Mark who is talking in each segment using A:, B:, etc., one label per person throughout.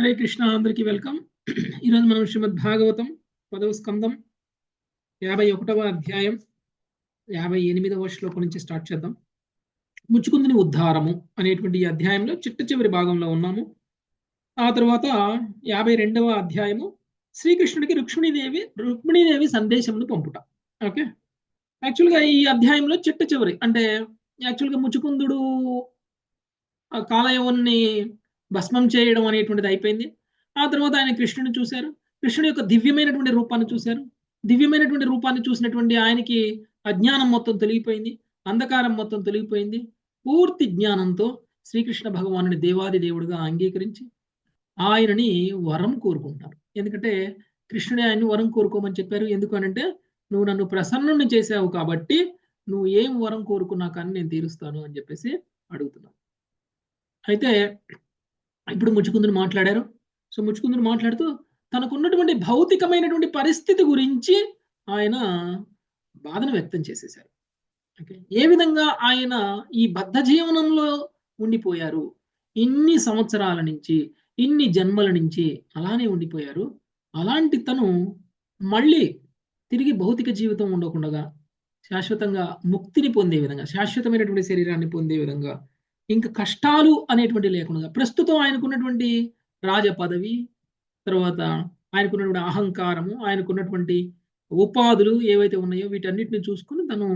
A: హరే కృష్ణ, అందరికీ వెల్కమ్. ఈరోజు మనం శ్రీమద్ భాగవతం 10వ స్కందం 51వ అధ్యాయం 58వ శ్లోకం నుంచి స్టార్ట్ చేద్దాం. ముచ్చుకుందుని ఉద్ధారము అనేటువంటి ఈ అధ్యాయంలో చిట్ట చివరి భాగంలో ఉన్నాము. ఆ తర్వాత 52వ అధ్యాయము శ్రీకృష్ణుడికి రుక్మిణీదేవి సందేశమును పంపుట. ఓకే, యాక్చువల్గా ఈ అధ్యాయంలో చిట్ట చివరి అంటే యాక్చువల్గా ముచ్చుకుందుడు కాలయవన్ని భస్మం చేయడం అనేటువంటిది అయిపోయింది. ఆ తర్వాత ఆయన కృష్ణుని చూశారు, కృష్ణుడి యొక్క దివ్యమైనటువంటి రూపాన్ని చూశారు. దివ్యమైనటువంటి రూపాన్ని చూసినటువంటి ఆయనకి అజ్ఞానం మొత్తం తొలగిపోయింది, అంధకారం మొత్తం తొలగిపోయింది. పూర్తి జ్ఞానంతో శ్రీకృష్ణ భగవానుని దేవాది దేవుడుగా అంగీకరించి ఆయనని వరం కోరుకుంటారు. ఎందుకంటే కృష్ణుడే ఆయన్ని వరం కోరుకోమని చెప్పారు. ఎందుకు అనంటే, నువ్వు నన్ను ప్రసన్నుని చేశావు కాబట్టి నువ్వు ఏం వరం కోరుకున్నా కానీ నేను తీరుస్తాను అని చెప్పేసి అడుగుతున్నాను. అయితే ఇప్పుడు ముచ్చుకుందుని మాట్లాడారు. సో ముచ్చుకుందుని మాట్లాడుతూ తనకున్నటువంటి భౌతికమైనటువంటి పరిస్థితి గురించి ఆయన బాధను వ్యక్తం చేసేశారు. ఓకే, ఏ విధంగా ఆయన ఈ బద్ధ జీవనంలో ఉండిపోయారు, ఇన్ని సంవత్సరాల నుంచి, ఇన్ని జన్మల నుంచి అలానే ఉండిపోయారు. అలాంటి తను మళ్ళీ తిరిగి భౌతిక జీవితం ఉండకుండా శాశ్వతంగా ముక్తిని పొందే విధంగా, శాశ్వతమైనటువంటి శరీరాన్ని పొందే విధంగా, ఇంకా కష్టాలు అనేటువంటి లేకుండా, ప్రస్తుతం ఆయనకున్నటువంటి రాజ పదవి, తర్వాత ఆయనకున్నటువంటి అహంకారము, ఆయనకున్నటువంటి ఉపాధులు ఏవైతే ఉన్నాయో వీటన్నిటిని చూసుకుని తను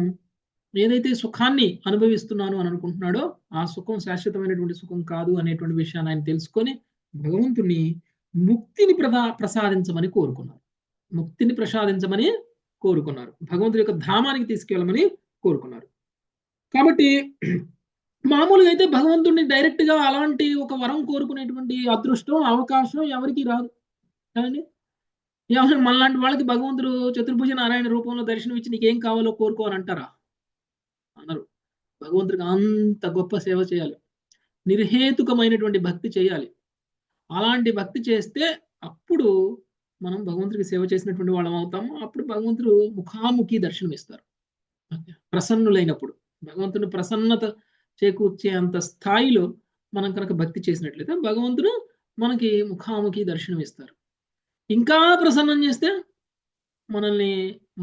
A: ఏదైతే సుఖాన్ని అనుభవిస్తున్నాను అని అనుకుంటున్నాడో ఆ సుఖం శాశ్వతమైనటువంటి సుఖం కాదు అనేటువంటి విషయాన్ని ఆయన తెలుసుకొని భగవంతుని ముక్తిని ప్రసాదించమని కోరుకున్నారు. ముక్తిని ప్రసాదించమని కోరుకున్నారు, భగవంతుడి యొక్క ధామానికి తీసుకెళ్ళమని కోరుకున్నారు. కాబట్టి మామూలుగా అయితే భగవంతుడిని డైరెక్ట్ గా అలాంటి ఒక వరం కోరుకునేటువంటి అదృష్టం, అవకాశం ఎవరికి రాదు కదండి. ఎవరు మనలాంటి వాళ్ళకి భగవంతుడు చతుర్భుజ నారాయణ రూపంలో దర్శనం ఇచ్చి నీకేం కావాలో కోరుకో అని అంటారా? అన్నారు. భగవంతుడికి అంత గొప్ప సేవ చేయాలి, నిర్హేతుకమైనటువంటి భక్తి చేయాలి. అలాంటి భక్తి చేస్తే అప్పుడు మనం భగవంతుడికి సేవ చేసినటువంటి వాళ్ళం అవుతాము. అప్పుడు భగవంతుడు ముఖాముఖి దర్శనం ఇస్తారు. ప్రసన్నులైనప్పుడు భగవంతుని ప్రసన్నత చేకూర్చే అంత స్థాయిలో మనం కనుక భక్తి చేసినట్లయితే భగవంతుడు మనకి ముఖాముఖి దర్శనం ఇస్తారు. ఇంకా ప్రసన్నం చేస్తే మనల్ని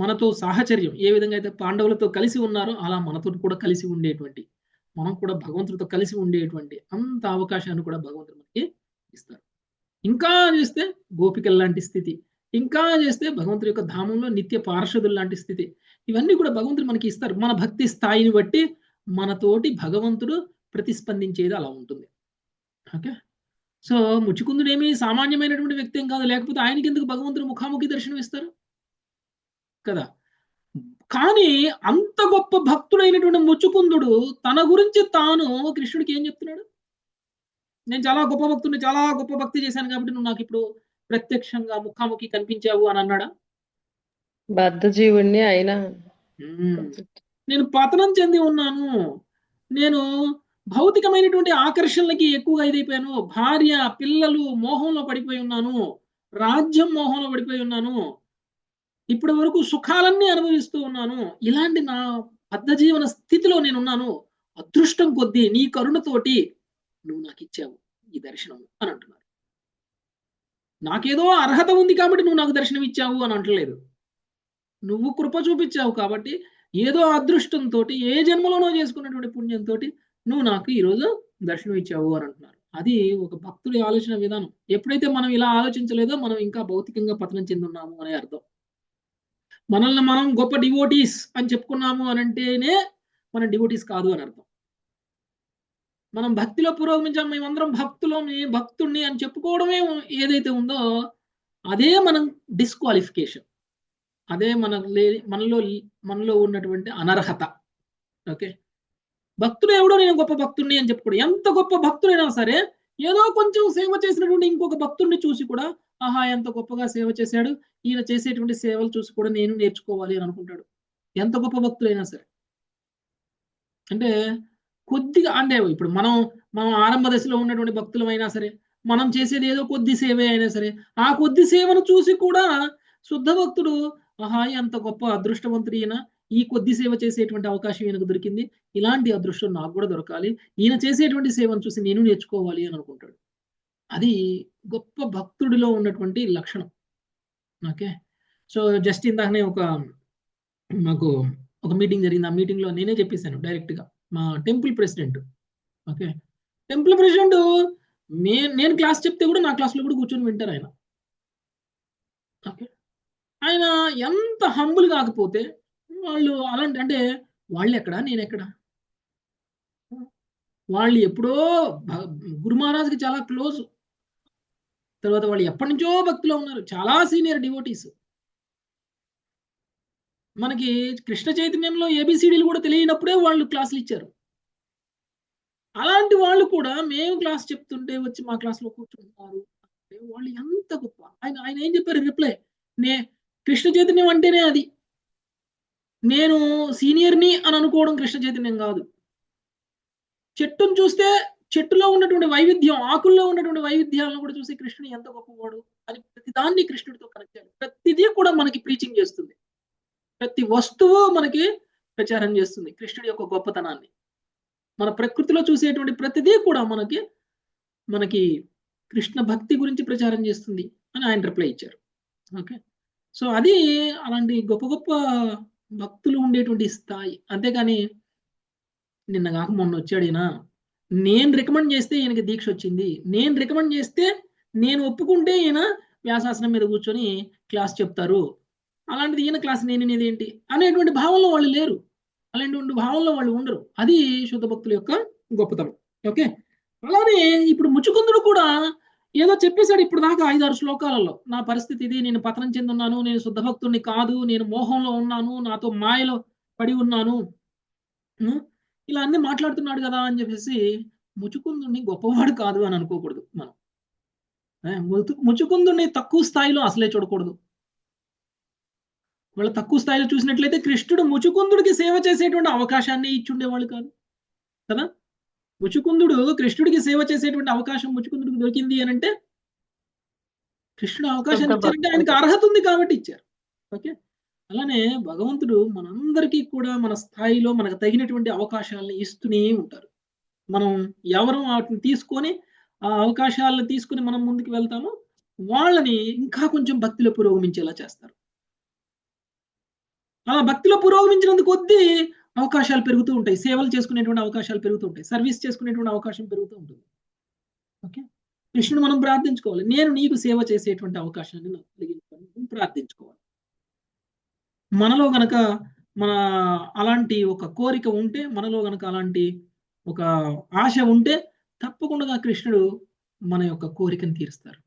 A: మనతో సాహచర్యం ఏ విధంగా అయితే పాండవులతో కలిసి ఉన్నారో అలా మనతో కూడా కలిసి ఉండేటువంటి, మనం కూడా భగవంతుడితో కలిసి ఉండేటువంటి అంత అవకాశాన్ని కూడా భగవంతుడు మనకి ఇస్తారు. ఇంకా చేస్తే గోపికల లాంటి స్థితి, ఇంకా చేస్తే భగవంతుడి యొక్క ధామంలో నిత్య పార్షదుల లాంటి స్థితి, ఇవన్నీ కూడా భగవంతుడు మనకి ఇస్తారు. మన భక్తి స్థాయిని బట్టి మనతోటి భగవంతుడు ప్రతిస్పందించేది అలా ఉంటుంది. ఓకే, సో ముచ్చుకుందుడు ఏమి సామాన్యమైనటువంటి వ్యక్తి ఏం కాదు, లేకపోతే ఆయనకి ఎందుకు భగవంతుడు ముఖాముఖి దర్శనం ఇస్తారు కదా. కానీ అంత గొప్ప భక్తుడైనటువంటి ముచ్చుకుందుడు తన గురించి తాను కృష్ణుడికి ఏం చెప్తున్నాడు? నేను చాలా గొప్ప భక్తుడిని, చాలా గొప్ప భక్తి చేశాను కాబట్టి నువ్వు నాకు ఇప్పుడు ప్రత్యక్షంగా ముఖాముఖి కనిపించావు అని అన్నాడా?
B: బద్ధ జీవుణ్ణి అయినా
A: నేను పతనం చెంది ఉన్నాను, నేను భౌతికమైనటువంటి ఆకర్షణలకి ఎక్కువగా ఇదైపోయాను, భార్య పిల్లలు మోహంలో పడిపోయి ఉన్నాను, రాజ్యం మోహంలో పడిపోయి ఉన్నాను, ఇప్పటి వరకు సుఖాలన్నీ అనుభవిస్తూ ఉన్నాను, ఇలాంటి నా బద్ధ జీవన స్థితిలో నేనున్నాను. అదృష్టం కొద్దీ నీ కరుణతోటి నువ్వు నాకు ఇచ్చావు ఈ దర్శనం అని అంటున్నారు. నాకేదో అర్హత ఉంది కాబట్టి నువ్వు నాకు దర్శనం ఇచ్చావు అని అంటలేదు. నువ్వు కృప చూపించావు కాబట్టి ఏదో అదృష్టంతో, ఏ జన్మలోనో చేసుకున్నటువంటి పుణ్యంతో నువ్వు నాకు ఈరోజు దర్శనం ఇచ్చావు అని అంటున్నారు. అది ఒక భక్తుడి ఆలోచన విధానం. ఎప్పుడైతే మనం ఇలా ఆలోచించలేదో మనం ఇంకా భౌతికంగా పతనం చెందున్నాము అనే అర్థం. మనల్ని మనం గొప్ప డివోటీస్ అని చెప్పుకున్నాము అని అంటేనే మనం డివోటీస్ కాదు అని అర్థం. మనం భక్తిలో పురోగమించాం, మేమందరం భక్తుడిని అని చెప్పుకోవడమే ఏదైతే ఉందో అదే మనం డిస్క్వాలిఫికేషన్, అదే మనలో ఉన్నటువంటి అనర్హత. ఓకే, భక్తుడు ఎవడో నేను గొప్ప భక్తుడిని అని చెప్పుకోడు. ఎంత గొప్ప భక్తుడైనా సరే ఏదో కొంచెం సేవ చేసినటువంటి ఇంకొక భక్తుడిని చూసి కూడా ఆహా ఎంత గొప్పగా సేవ చేశాడు, ఈయన చేసేటువంటి సేవలు చూసి కూడా నేను నేర్చుకోవాలి అని అనుకుంటాడు. ఎంత గొప్ప భక్తుడైనా సరే. అంటే కొద్దిగా అంటే ఇప్పుడు మనం ఆరంభ దశలో ఉన్నటువంటి భక్తులమైనా సరే మనం చేసేది ఏదో కొద్ది సేవే అయినా సరే ఆ కొద్ది సేవను చూసి కూడా శుద్ధ భక్తుడు ఆహా ఎంత గొప్ప అదృష్టవంతుడు ఈయన, ఈ కొద్ది సేవ చేసేటువంటి అవకాశం ఈయనకు దొరికింది, ఇలాంటి అదృష్టం నాకు కూడా దొరకాలి, ఈయన చేసేటువంటి సేవను చూసి నేను నేర్చుకోవాలి అని అనుకుంటాడు. అది గొప్ప భక్తుడిలో ఉన్నటువంటి లక్షణం. ఓకే. సో జస్ట్ ఇందాకనే మాకు ఒక మీటింగ్ జరిగింది. ఆ మీటింగ్లో నేనే చెప్పేశాను డైరెక్ట్గా. మా temple president, okay, temple president నేను క్లాస్ చెప్తే కూడా నా క్లాస్లో కూడా కూర్చొని వింటారు ఆయన. ఓకే. ఆయన ఎంత హంబుల్ కాకపోతే వాళ్ళు అలాంటి అంటే వాళ్ళు ఎక్కడ నేను ఎక్కడ, వాళ్ళు ఎప్పుడో గురు మహారాజ్కి చాలా క్లోజ్. తర్వాత వాళ్ళు ఎప్పటి నుంచో భక్తిలో ఉన్నారు, చాలా సీనియర్ డివోటీస్. మనకి కృష్ణ చైతన్యంలో ఏబిసిడీలు కూడా తెలియనప్పుడే వాళ్ళు క్లాసులు ఇచ్చారు. అలాంటి వాళ్ళు కూడా మేము క్లాస్ చెప్తుంటే వచ్చి మా క్లాస్లో కూర్చుంటున్నారు అంటే వాళ్ళు ఎంత గొప్ప. ఆయన ఆయన ఏం చెప్పారు రిప్లై, నే కృష్ణ చైతన్యం అంటేనే అది, నేను సీనియర్ని అని అనుకోవడం కృష్ణ చైతన్యం కాదు. చెట్టును చూస్తే చెట్టులో ఉన్నటువంటి వైవిధ్యం, ఆకుల్లో ఉన్నటువంటి వైవిధ్యాలను కూడా చూసి కృష్ణుడు ఎంత గొప్పవాడు అని ప్రతిదాన్ని కృష్ణుడితో కనెక్ట్ చేయాలి. ప్రతిదీ కూడా మనకి ప్రీచింగ్ చేస్తుంది, ప్రతి వస్తువు మనకి ప్రచారం చేస్తుంది కృష్ణుడి యొక్క గొప్పతనాన్ని. మన ప్రకృతిలో చూసేటువంటి ప్రతిదీ కూడా మనకి మనకి కృష్ణ భక్తి గురించి ప్రచారం చేస్తుంది అని ఆయన రిప్లై ఇచ్చారు. ఓకే. సో అది అలాంటి గొప్ప గొప్ప భక్తులు ఉండేటువంటి స్థాయి. అంతేగాని నిన్న కాక మొన్న వచ్చాడు ఈయన, నేను రికమెండ్ చేస్తే ఈయనకి దీక్ష వచ్చింది, నేను రికమెండ్ చేస్తే నేను ఒప్పుకుంటే ఈయన వ్యాసాసనం మీద కూర్చొని క్లాస్ చెప్తారు, అలాంటిది ఈయన క్లాస్ నేను వినేది ఏంటి అనేటువంటి భావంలో వాళ్ళు లేరు, అలాంటి భావంలో వాళ్ళు ఉండరు. అది శుద్ధ భక్తుల యొక్క గొప్పతనం. ఓకే. అలానే ఇప్పుడు ముచుకుందుడు కూడా ఏదో చెప్పేశాడు ఇప్పుడు దాకా 5-6 శ్లోకాలలో, నా పరిస్థితి ఇది, నేను పతనం చెందున్నాను, నేను శుద్ధ భక్తుడిని కాదు, నేను మోహంలో ఉన్నాను, నాతో మాయలో పడి ఉన్నాను, ఇలా అన్ని మాట్లాడుతున్నాడు కదా అని చెప్పేసి ముచుకుందుని గొప్పవాడు కాదు అని అనుకోకూడదు మనం. ముచుకుందుని తక్కువ స్థాయిలో అసలే చూడకూడదు. వాళ్ళ తక్కువ స్థాయిలో చూసినట్లయితే కృష్ణుడు ముచుకుందుడికి సేవ చేసేటువంటి అవకాశాన్ని ఇచ్చుండేవాళ్ళు కాదు కదా. ముచుకుందుడు కృష్ణుడికి సేవ చేసేటువంటి అవకాశం ముచుకుందుడికి దొరికింది అని అంటే కృష్ణుడు అవకాశాన్ని ఇచ్చారంటే ఆయనకి అర్హత ఉంది కాబట్టి ఇచ్చారు. ఓకే. అలానే భగవంతుడు మనందరికీ కూడా మన స్థాయిలో మనకు తగినటువంటి అవకాశాలను ఇస్తూనే ఉంటారు. మనం ఎవరు వాటిని తీసుకొని ఆ అవకాశాలను తీసుకుని మనం ముందుకు వెళ్తామో వాళ్ళని ఇంకా కొంచెం భక్తిలో పురోగమించేలా చేస్తారు. అలా భక్తిలో పురోగమించినందుకు కొద్దీ అవకాశాలు పెరుగుతూ ఉంటాయి, సేవలు చేసుకునేటువంటి అవకాశాలు పెరుగుతూ ఉంటాయి, సర్వీస్ చేసుకునేటువంటి అవకాశం పెరుగుతూ ఉంటుంది. ఓకే. కృష్ణుడు మనం ప్రార్థించుకోవాలి, నేను నీకు సేవ చేసేటువంటి అవకాశాన్ని నాకు కలిగించుకోవాలి, ప్రార్థించుకోవాలి. మనలో గనక మన అలాంటి ఒక కోరిక ఉంటే, మనలో గనక అలాంటి ఒక ఆశ ఉంటే తప్పకుండా కృష్ణుడు మన యొక్క కోరికను తీరుస్తారు.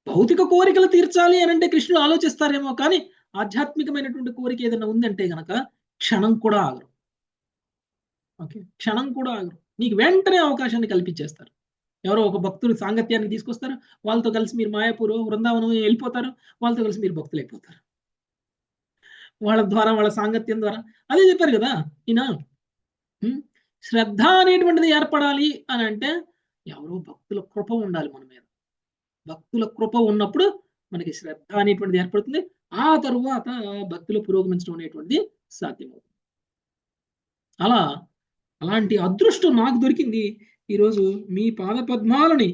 A: భౌతిక కోరికలు తీర్చాలి అని అంటే కృష్ణుడు ఆలోచిస్తారేమో కానీ ఆధ్యాత్మికమైనటువంటి కోరిక ఏదైనా ఉందంటే గనక క్షణం కూడా ఆగరు. ఓకే. క్షణం కూడా ఆగరు, నీకు వెంటనే అవకాశాన్ని కల్పించేస్తారు. ఎవరో ఒక భక్తుడి సాంగత్యానికి తీసుకొస్తారు, వాళ్ళతో కలిసి మీరు మాయాపూర్ వృందావనం వెళ్ళిపోతారు, వాళ్ళతో కలిసి మీరు భక్తులు అయిపోతారు. వాళ్ళ ద్వారా, వాళ్ళ సాంగత్యం ద్వారా. అదే చెప్పారు కదా ఈయన, శ్రద్ధ అనేటువంటిది ఏర్పడాలి అని అంటే ఎవరో భక్తుల కృప ఉండాలి మన మీద. భక్తుల కృప ఉన్నప్పుడు మనకి శ్రద్ధ అనేటువంటిది ఏర్పడుతుంది, ఆ తరువాత భక్తులు పురోగమించడం అనేటువంటిది సాధ్యమవుతుంది. అలాంటి అదృష్టం నాకు దొరికింది, ఈరోజు మీ పాద పద్మాలని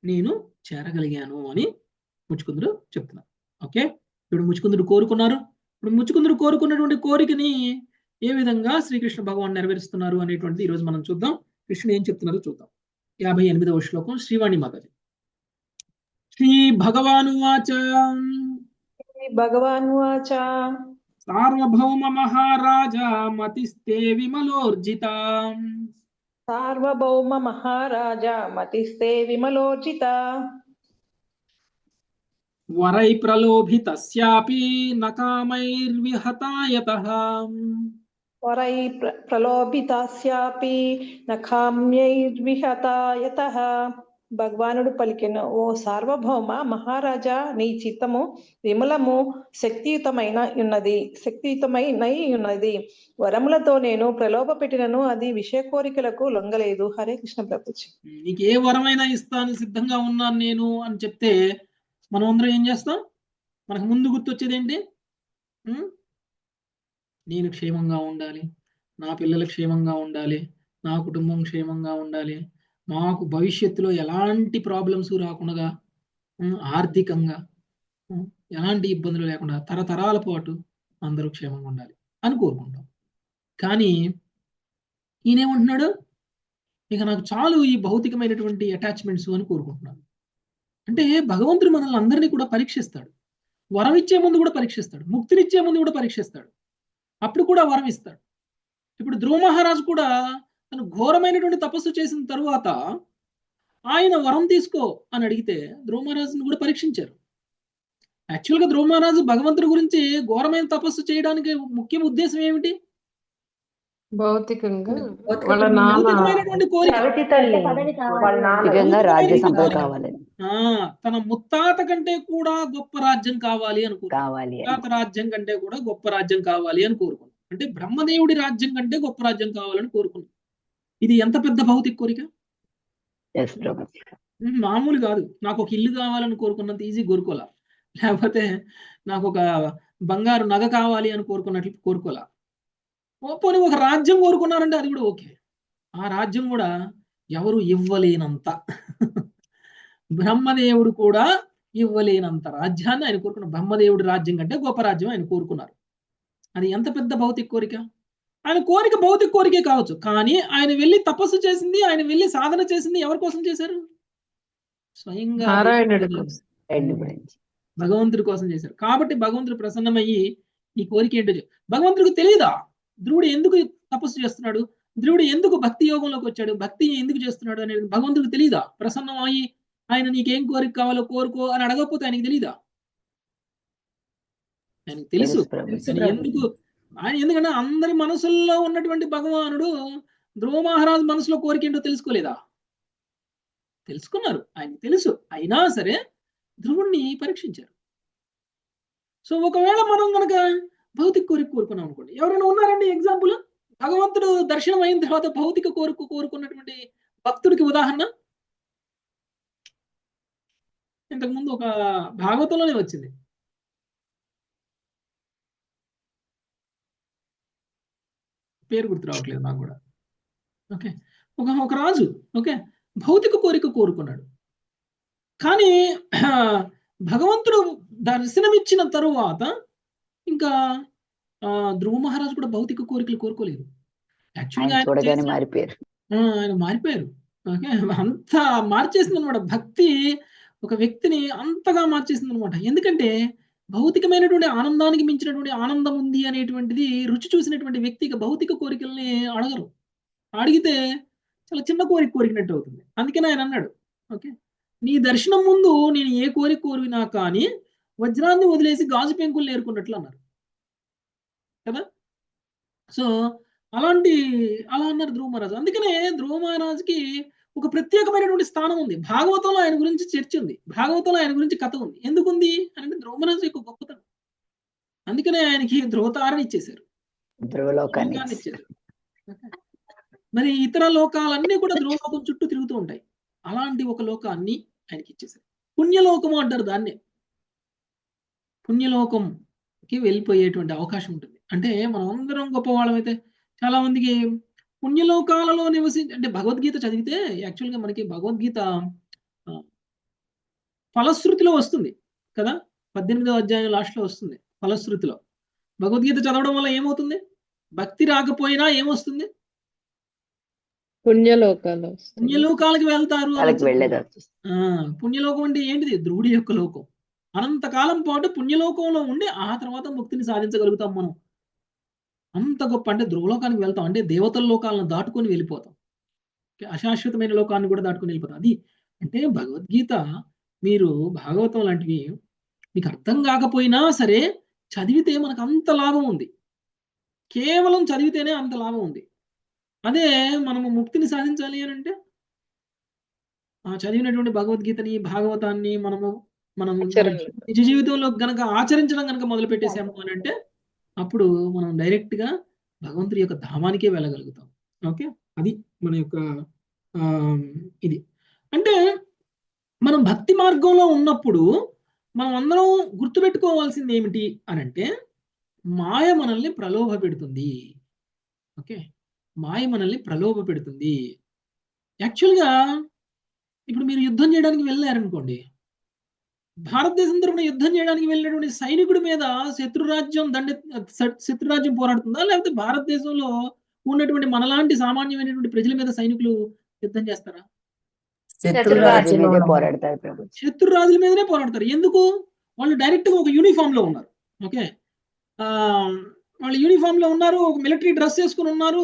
A: నేను చేరగలిగాను అని ముచుకుందుడు చెప్తున్నారు. ఓకే. ఇప్పుడు ముచుకుందుడు కోరుకున్నారు, ఇప్పుడు ముచుకుందుడు కోరుకున్నటువంటి కోరికని ఏ విధంగా శ్రీకృష్ణ భగవాన్ నెరవేరుస్తున్నారు అనేటువంటిది ఈరోజు మనం చూద్దాం. కృష్ణుడు ఏం చెప్తున్నారో చూద్దాం. 58వ శ్లోకం శ్రీవాణి మాతాజీ. శ్రీ భగవానువాచ
C: భగవానువాచ
A: సార్వభౌమ మహారాజా మతిస్తే విమలోర్జిత.
C: సార్వభౌమ మహారాజా మతిస్తే విమలోర్జిత.
A: వరై ప్రలోభితస్యాపి నకామైర్విహతాయతః.
C: వరై ప్రలోభితస్యాపి నకామ్యైర్విహతాయతః. భగవానుడు పలికెను, ఓ సార్వభౌమ మహారాజా, నీ చిత్తము విమలము శక్తియుతమై ఉన్నది. వరములతో నేను ప్రలోభ పెట్టినను అది విషయ కోరికలకు లొంగలేదు. హరే కృష్ణ ప్రభుజీ.
A: నీకు ఏ వరమైనా ఇస్తాను, సిద్ధంగా ఉన్నాను నేను అని చెప్తే మనం అందరం ఏం చేస్తాం? మనకు ముందు గుర్తొచ్చేది ఏంటి? నేను క్షేమంగా ఉండాలి, నా పిల్లలు క్షేమంగా ఉండాలి, నా కుటుంబం క్షేమంగా ఉండాలి, మాకు భవిష్యత్తులో ఎలాంటి ప్రాబ్లమ్స్ రాకుండా, ఆర్థికంగా ఎలాంటి ఇబ్బందులు లేకుండా తరతరాల పాటు అందరూ క్షేమంగా ఉండాలి అని కోరుకుంటాం. కానీ ఈయనేమంటున్నాడు, ఇక నాకు చాలు ఈ భౌతికమైనటువంటి అటాచ్మెంట్స్ అని కోరుకుంటున్నాడు. అంటే భగవంతుడు మనల్ని అందరినీ కూడా పరీక్షిస్తాడు. వరం ఇచ్చే ముందు కూడా పరీక్షిస్తాడు, ముక్తినిచ్చే ముందు కూడా పరీక్షిస్తాడు, అప్పుడు కూడా వరం ఇస్తాడు. ఇప్పుడు ధ్రువ మహారాజు కూడా తను ఘోరమైనటువంటి తపస్సు చేసిన తరువాత ఆయన వరం తీసుకో అని అడిగితే ధ్రువ మహారాజుని కూడా పరీక్షించారు. యాక్చువల్గా ధ్రువ మహారాజు భగవంతుడి గురించి ఘోరమైన తపస్సు చేయడానికి ముఖ్య ఉద్దేశం ఏమిటి?
B: భౌతికంగా వాళ్ళ నాన్న
A: భౌతికమైనటువంటి కోరిక,
D: సవతి తల్లి వాళ్ళ నాన్న రాజ్య సంపద కావాలి
A: తన ముత్తాత కంటే కూడా గొప్ప రాజ్యం కావాలి అనుకుంటున్నాడు.
D: కావాలి అని.
A: ముత్తాత రాజ్యం కంటే కూడా గొప్ప రాజ్యం కావాలి అని కోరుకున్నాడు. అంటే బ్రహ్మదేవుడి రాజ్యం కంటే గొప్ప రాజ్యం కావాలని కోరుకున్నాడు. ఇది ఎంత పెద్ద భౌతిక కోరిక!
D: Yes, ప్రభు.
A: మామూలు కాదు. నాకు ఒక ఇల్లు కావాలని కోరుకున్నంత ఈజీ కోరుకోలా, లేకపోతే నాకు ఒక బంగారు నగ కావాలి అని కోరుకున్నట్లు కోరుకోలా. పోనీ ఒక రాజ్యం కోరుకున్నారంటే అది కూడా ఓకే. ఆ రాజ్యం కూడా ఎవరు ఇవ్వలేనంత బ్రహ్మదేవుడు కూడా ఇవ్వలేనంత రాజ్యాన్ని ఆయన కోరుకున్నారు. బ్రహ్మదేవుడి రాజ్యం కంటే గొప్ప రాజ్యం ఆయన కోరుకున్నారు. అది ఎంత పెద్ద భౌతిక కోరిక! ఆయన కోరిక భౌతిక కోరికే కావచ్చు, కానీ ఆయన వెళ్ళి తపస్సు చేసింది, ఆయన వెళ్ళి సాధన చేసింది ఎవరి కోసం చేశారు? స్వయంగా
B: నారాయణుడి కోసం.
D: రెండు గురించి.
A: భగవంతుడి కోసం చేశారు. కాబట్టి భగవంతుడు ప్రసన్నమయ్యి నీ కోరిక ఏంటో భగవంతుడికి తెలియదా ధ్రువుడు ఎందుకు తపస్సు చేస్తున్నాడు, ధ్రువుడు ఎందుకు భక్తి యోగంలోకి వచ్చాడు, భక్తి ఎందుకు చేస్తున్నాడు అనేది భగవంతుడికి తెలియదా? ప్రసన్నమయ్యి ఆయన నీకేం కోరిక కావాలో కోరుకో అని అడగకపోతే ఆయనకి తెలీదా? ఆయనకు తెలుసు. ఎందుకంటే అందరి మనసుల్లో ఉన్నటువంటి భగవానుడు ధ్రువ మహారాజు మనసులో కోరిక ఏంటో తెలుసుకోలేదా? తెలుసుకున్నారు, ఆయనకు తెలుసు. అయినా సరే ధ్రువుణ్ణి పరీక్షించారు. సో ఒకవేళ మనం కనుక భౌతిక కోరిక కోరుకున్నాం అనుకోండి, ఎవరైనా ఉన్నారండి ఎగ్జాంపుల్? భగవంతుడు దర్శనం అయిన తర్వాత భౌతిక కోరుకున్నటువంటి భక్తుడికి ఉదాహరణ ఇంతకుముందు ఒక భాగవతంలోనే వచ్చింది. పేరు గుర్తు రావట్లేదు నాకు కూడా. ఓకే, ఒక రాజు ఓకే భౌతిక కోరిక కోరుకున్నాడు. కానీ భగవంతుడు దర్శనమిచ్చిన తరువాత ఇంకా ధ్రువ మహారాజు కూడా భౌతిక కోరికలు కోరుకోలేదు. యాక్చువల్గా ఆయన మారిపోయారు. ఓకే, అంతా మార్చేసింది అనమాట. భక్తి ఒక వ్యక్తిని అంతగా మార్చేసింది అనమాట. ఎందుకంటే భౌతికమైనటువంటి ఆనందానికి మించినటువంటి ఆనందం ఉంది అనేటువంటిది రుచి చూసినటువంటి వ్యక్తికి భౌతిక కోరికల్ని అడగరు. అడిగితే చాలా చిన్న కోరికినట్టు అవుతుంది. అందుకని ఆయన అన్నాడు, ఓకే నీ దర్శనం ముందు నేను ఏ కోరిక కోరినా కానీ వజ్రాన్ని వదిలేసి గాజు పెంకులు నేర్కున్నట్లు అన్నారు కదా. సో అలా అన్నారు ధ్రువ మహారాజు. అందుకనే ధ్రువ మహారాజుకి ఒక ప్రత్యేకమైనటువంటి స్థానం ఉంది. భాగవతంలో ఆయన గురించి చర్చ ఉంది, భాగవతంలో ఆయన గురించి కథ ఉంది. ఎందుకుంది అంటే ధ్రువ మహారాజు యొక్క గొప్పతనం. అందుకనే ఆయనకి ధ్రువతారని ఇచ్చేశారు, ధ్రువలోకాన్ని ఇచ్చేశారు. మరి ఇతర లోకాలన్నీ కూడా ధ్రువలోకం చుట్టూ తిరుగుతూ ఉంటాయి. అలాంటి ఒక లోకాన్ని ఆయనకి ఇచ్చేశారు. పుణ్యలోకము అంటారు దాన్నే. పుణ్యలోకంకి వెళ్ళిపోయేటువంటి అవకాశం ఉంటుంది. అంటే మనం అందరం గొప్పవాళ్ళమైతే చాలా మందికి పుణ్యలోకాలలో అంటే భగవద్గీత చదివితే యాక్చువల్గా మనకి భగవద్గీత ఫలశ్రుతిలో వస్తుంది కదా. 18వ అధ్యాయం లాస్ట్లో వస్తుంది ఫలశ్రుతిలో. భగవద్గీత చదవడం వల్ల ఏమవుతుంది? భక్తి రాకపోయినా ఏమొస్తుంది? పుణ్యలోకాలకు వెళ్తారు. పుణ్యలోకం అంటే ఏంటిది? ధ్రువుడి యొక్క లోకం. అనంతకాలం పాటు పుణ్యలోకంలో ఉండి ఆ తర్వాత ముక్తిని సాధించగలుగుతాం మనం. అంత గొప్ప అంటే ధ్రువలోకానికి వెళ్తాం అంటే దేవతల లోకాలను దాటుకొని వెళ్ళిపోతాం. అశాశ్వతమైన లోకాన్ని కూడా దాటుకొని వెళ్ళిపోతాం. అది అంటే భగవద్గీత మీరు భాగవతం లాంటివి మీకు అర్థం కాకపోయినా సరే చదివితే మనకు అంత లాభం ఉంది. కేవలం చదివితేనే అంత లాభం ఉంది. అదే మనము ముక్తిని సాధించాలి అని అంటే ఆ చదివినటువంటి భగవద్గీతని భాగవతాన్ని మనము నిజ జీవితంలో గనక ఆచరించడం గనక మొదలు పెట్టేసాము అని అంటే అప్పుడు మనం డైరెక్ట్ గా భగవంతుడి యొక్క ధామానికే వెళ్ళగలుగుతాం. ఓకే, అది మన యొక్క ఇది. అంటే మనం భక్తి మార్గంలో ఉన్నప్పుడు మనం అందరం గుర్తుపెట్టుకోవాల్సింది ఏమిటి అని అంటే మాయ మనల్ని ప్రలోభ పెడుతుంది. ఓకే, మాయ మనల్ని ప్రలోభ పెడుతుంది. యాక్చువల్గా ఇప్పుడు మీరు యుద్ధం చేయడానికి వెళ్ళారనుకోండి, భారతదేశం తరపున యుద్ధం చేయడానికి వెళ్ళినటువంటి సైనికుడి మీద శత్రురాజ్యం పోరాడుతుందా, లేకపోతే భారతదేశంలో ఉన్నటువంటి మనలాంటి సామాన్యమైనటువంటి ప్రజల మీద సైనికులు యుద్ధం చేస్తారా?
D: శత్రురాజు మీదే పోరాడతారు ప్రభు.
A: శత్రురాజుల మీదనే పోరాడతారు. ఎందుకు? వాళ్ళు డైరెక్ట్ గా ఒక యూనిఫామ్ లో ఉన్నారు. ఓకే, వాళ్ళు యూనిఫామ్ లో ఉన్నారు, ఒక మిలిటరీ డ్రెస్ వేసుకుని ఉన్నారు,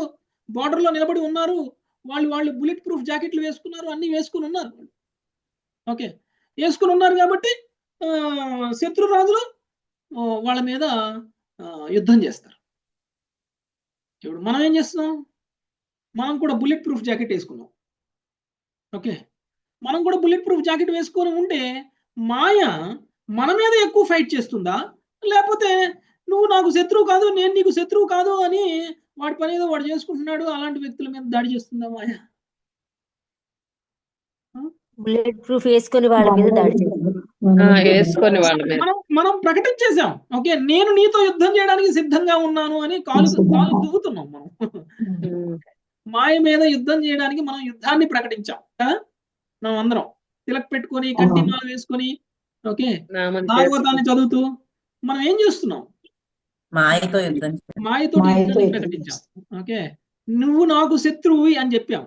A: బార్డర్ లో నిలబడి ఉన్నారు, వాళ్ళు బుల్లెట్ ప్రూఫ్ జాకెట్లు వేసుకున్నారు, అన్ని వేసుకుని ఉన్నారు. ఓకే, వేసుకుని ఉన్నారు కాబట్టి శత్రురాజులు వాళ్ళ మీద యుద్ధం చేస్తారు. ఇప్పుడు మనం ఏం చేస్తున్నాం? మనం కూడా బుల్లెట్ ప్రూఫ్ జాకెట్ వేసుకున్నాం. ఓకే, మనం కూడా బుల్లెట్ ప్రూఫ్ జాకెట్ వేసుకొని ఉంటే మాయ మన మీద ఎక్కువ ఫైట్ చేస్తుందా, లేకపోతే నువ్వు నాకు శత్రువు కాదు, నేను నీకు శత్రువు కాదు అని వాడి పని ఏదో వాడు చేసుకుంటున్నాడు, అలాంటి వ్యక్తుల మీద దాడి చేస్తుందా మాయ?
E: బుల్లెట్ ప్రూఫ్ వేసుకొని వాళ్ళ మీద దాడి చేస్తారు.
B: వేసుకొని వాళ్ళ మీద
A: మనం ప్రకటించేసాం, ఓకే నేను నీతో యుద్ధం చేయడానికి సిద్ధంగా ఉన్నాను అని కాలు దువ్వుతున్నాం మనం. మాయ మీద యుద్ధం చేయడానికి మనం యుద్ధాన్ని ప్రకటించాం కదా. మనం అందరం తిలక్ పెట్టుకొని కంటిమాల వేసుకొని, ఓకే, భాగవతాన్ని చదువుతూ మనం ఏం చేస్తున్నాం? మాయతో యుద్ధాన్ని ప్రకటించాం. ఓకే, నువ్వు నాకు శత్రువు అని చెప్పాం.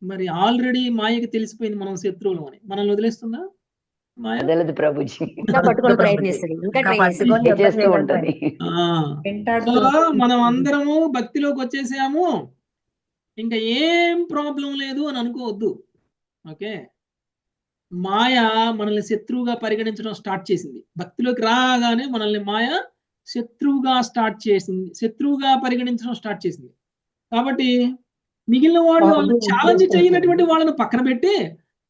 A: మరి ఆల్రెడీ మాయకి తెలిసిపోయింది మనం శత్రువులు అని. మనల్ని వదిలేస్తుందా మాయ?
D: వదలదు ప్రభుజీ,
E: ఇంకా పట్టుకొని ప్రయత్నిస్తుంది, ఇంకా ట్రై చేస్తుంది.
D: చేస్తూ ఉంటది.
A: మనం అందరము భక్తిలోకి వచ్చేసాము, ఇంకా ఏం ప్రాబ్లం లేదు అని అనుకోవద్దు. ఓకే, మాయ మనల్ని శత్రువుగా పరిగణించడం స్టార్ట్ చేసింది. భక్తిలోకి రాగానే మనల్ని మాయ శత్రువుగా పరిగణించడం స్టార్ట్ చేసింది. కాబట్టి మిగిలిన వాళ్ళు ఛాలెంజ్ చేయనటువంటి వాళ్ళని పక్కన పెట్టి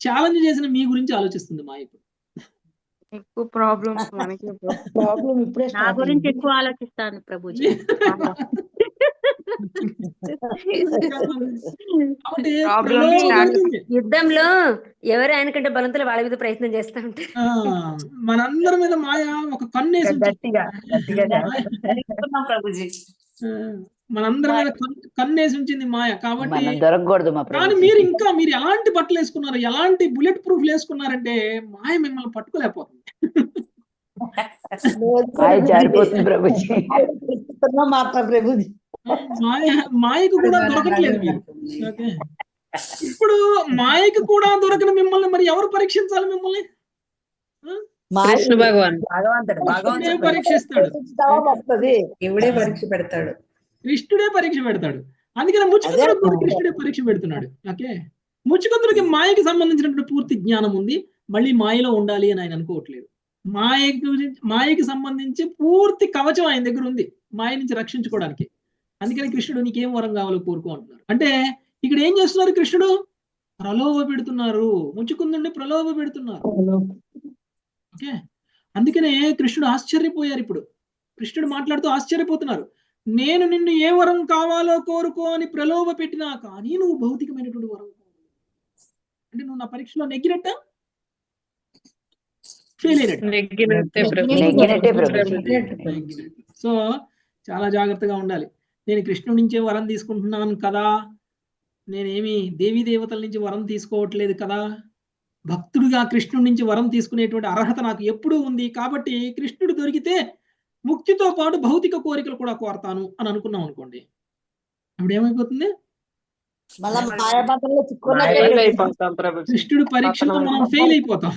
A: ఛాలెంజ్ చేసిన మీ గురించి ఆలోచిస్తుంది మాయ.
F: ఎక్కువ ప్రాబ్లమ్స్ మనకి
C: ఇప్పుడే
E: నా గురించి ఎక్కువ ఆలోచిస్తాను ప్రభుజీ. యుద్ధంలో ఎవరు ఆయనకంటే బలంతులు వాళ్ళ మీద ప్రయత్నం చేస్తా ఉంటారు.
A: మనందరి మీద మాయ ఒక కన్నేసి మనందరి మీద కన్నేసి ఉంచింది మాయ. కాబట్టి
D: దొరకకూడదు.
A: కానీ మీరు ఎలాంటి బట్టలు వేసుకున్నారు, ఎలాంటి బుల్లెట్ ప్రూఫ్ వేసుకున్నారంటే మాయ మిమ్మల్ని పట్టుకోలేకపోతుంది. మాయకు కూడా దొరకట్లేదు మీరు. ఇప్పుడు మాయకు కూడా దొరకని మిమ్మల్ని మరి ఎవరు పరీక్షించాలి? మిమ్మల్ని
B: కృష్ణ భగవాన్
A: పరీక్షిస్తాడు, కృష్ణుడే పరీక్ష పెడతాడు. అందుకని ముచ్చుకుందులకు కృష్ణుడే పరీక్ష పెడుతున్నాడు. ఓకే, ముచ్చుకుందులకి మాయకి సంబంధించినటువంటి పూర్తి జ్ఞానం ఉంది, మళ్ళీ మాయలో ఉండాలి అని ఆయన అనుకోవట్లేదు. మాయకి సంబంధించి పూర్తి కవచం ఆయన దగ్గర ఉంది మాయ నుంచి రక్షించుకోవడానికి. అందుకని కృష్ణుడు నీకేం వరం కావాలో కోరుకో అంటున్నారు. అంటే ఇక్కడ ఏం చేస్తున్నారు? కృష్ణుడు ప్రలోభ పెడుతున్నారు, ముచ్చుకుందుండి ప్రలోభ పెడుతున్నారు. ఓకే, అందుకనే కృష్ణుడు ఆశ్చర్యపోయారు. ఇప్పుడు కృష్ణుడు మాట్లాడుతూ ఆశ్చర్యపోతున్నారు. నేను నిన్ను ఏ వరం కావాలో కోరుకో అని ప్రలోభ పెట్టినా కానీ నువ్వు భౌతికమైనటువంటి వరం అంటే నువ్వు నా పరీక్షలో నెగ్గినట్ట, ఫెయిల్ అయినట్టు. సో చాలా జాగ్రత్తగా ఉండాలి. నేను కృష్ణుడి నుంచే వరం తీసుకుంటున్నాను కదా, నేనేమి దేవీ దేవతల నుంచి వరం తీసుకోవట్లేదు కదా, భక్తుడిగా కృష్ణుడి నుంచి వరం తీసుకునేటువంటి అర్హత నాకు ఎప్పుడూ ఉంది. కాబట్టి కృష్ణుడు దొరికితే ముక్తితో పాటు భౌతిక కోరికలు కూడా కోరతాను అని అనుకున్నాం అనుకోండి, అప్పుడు ఏమైపోతుంది? కృష్ణుడి పరీక్షలో మనం ఫెయిల్ అయిపోతాం.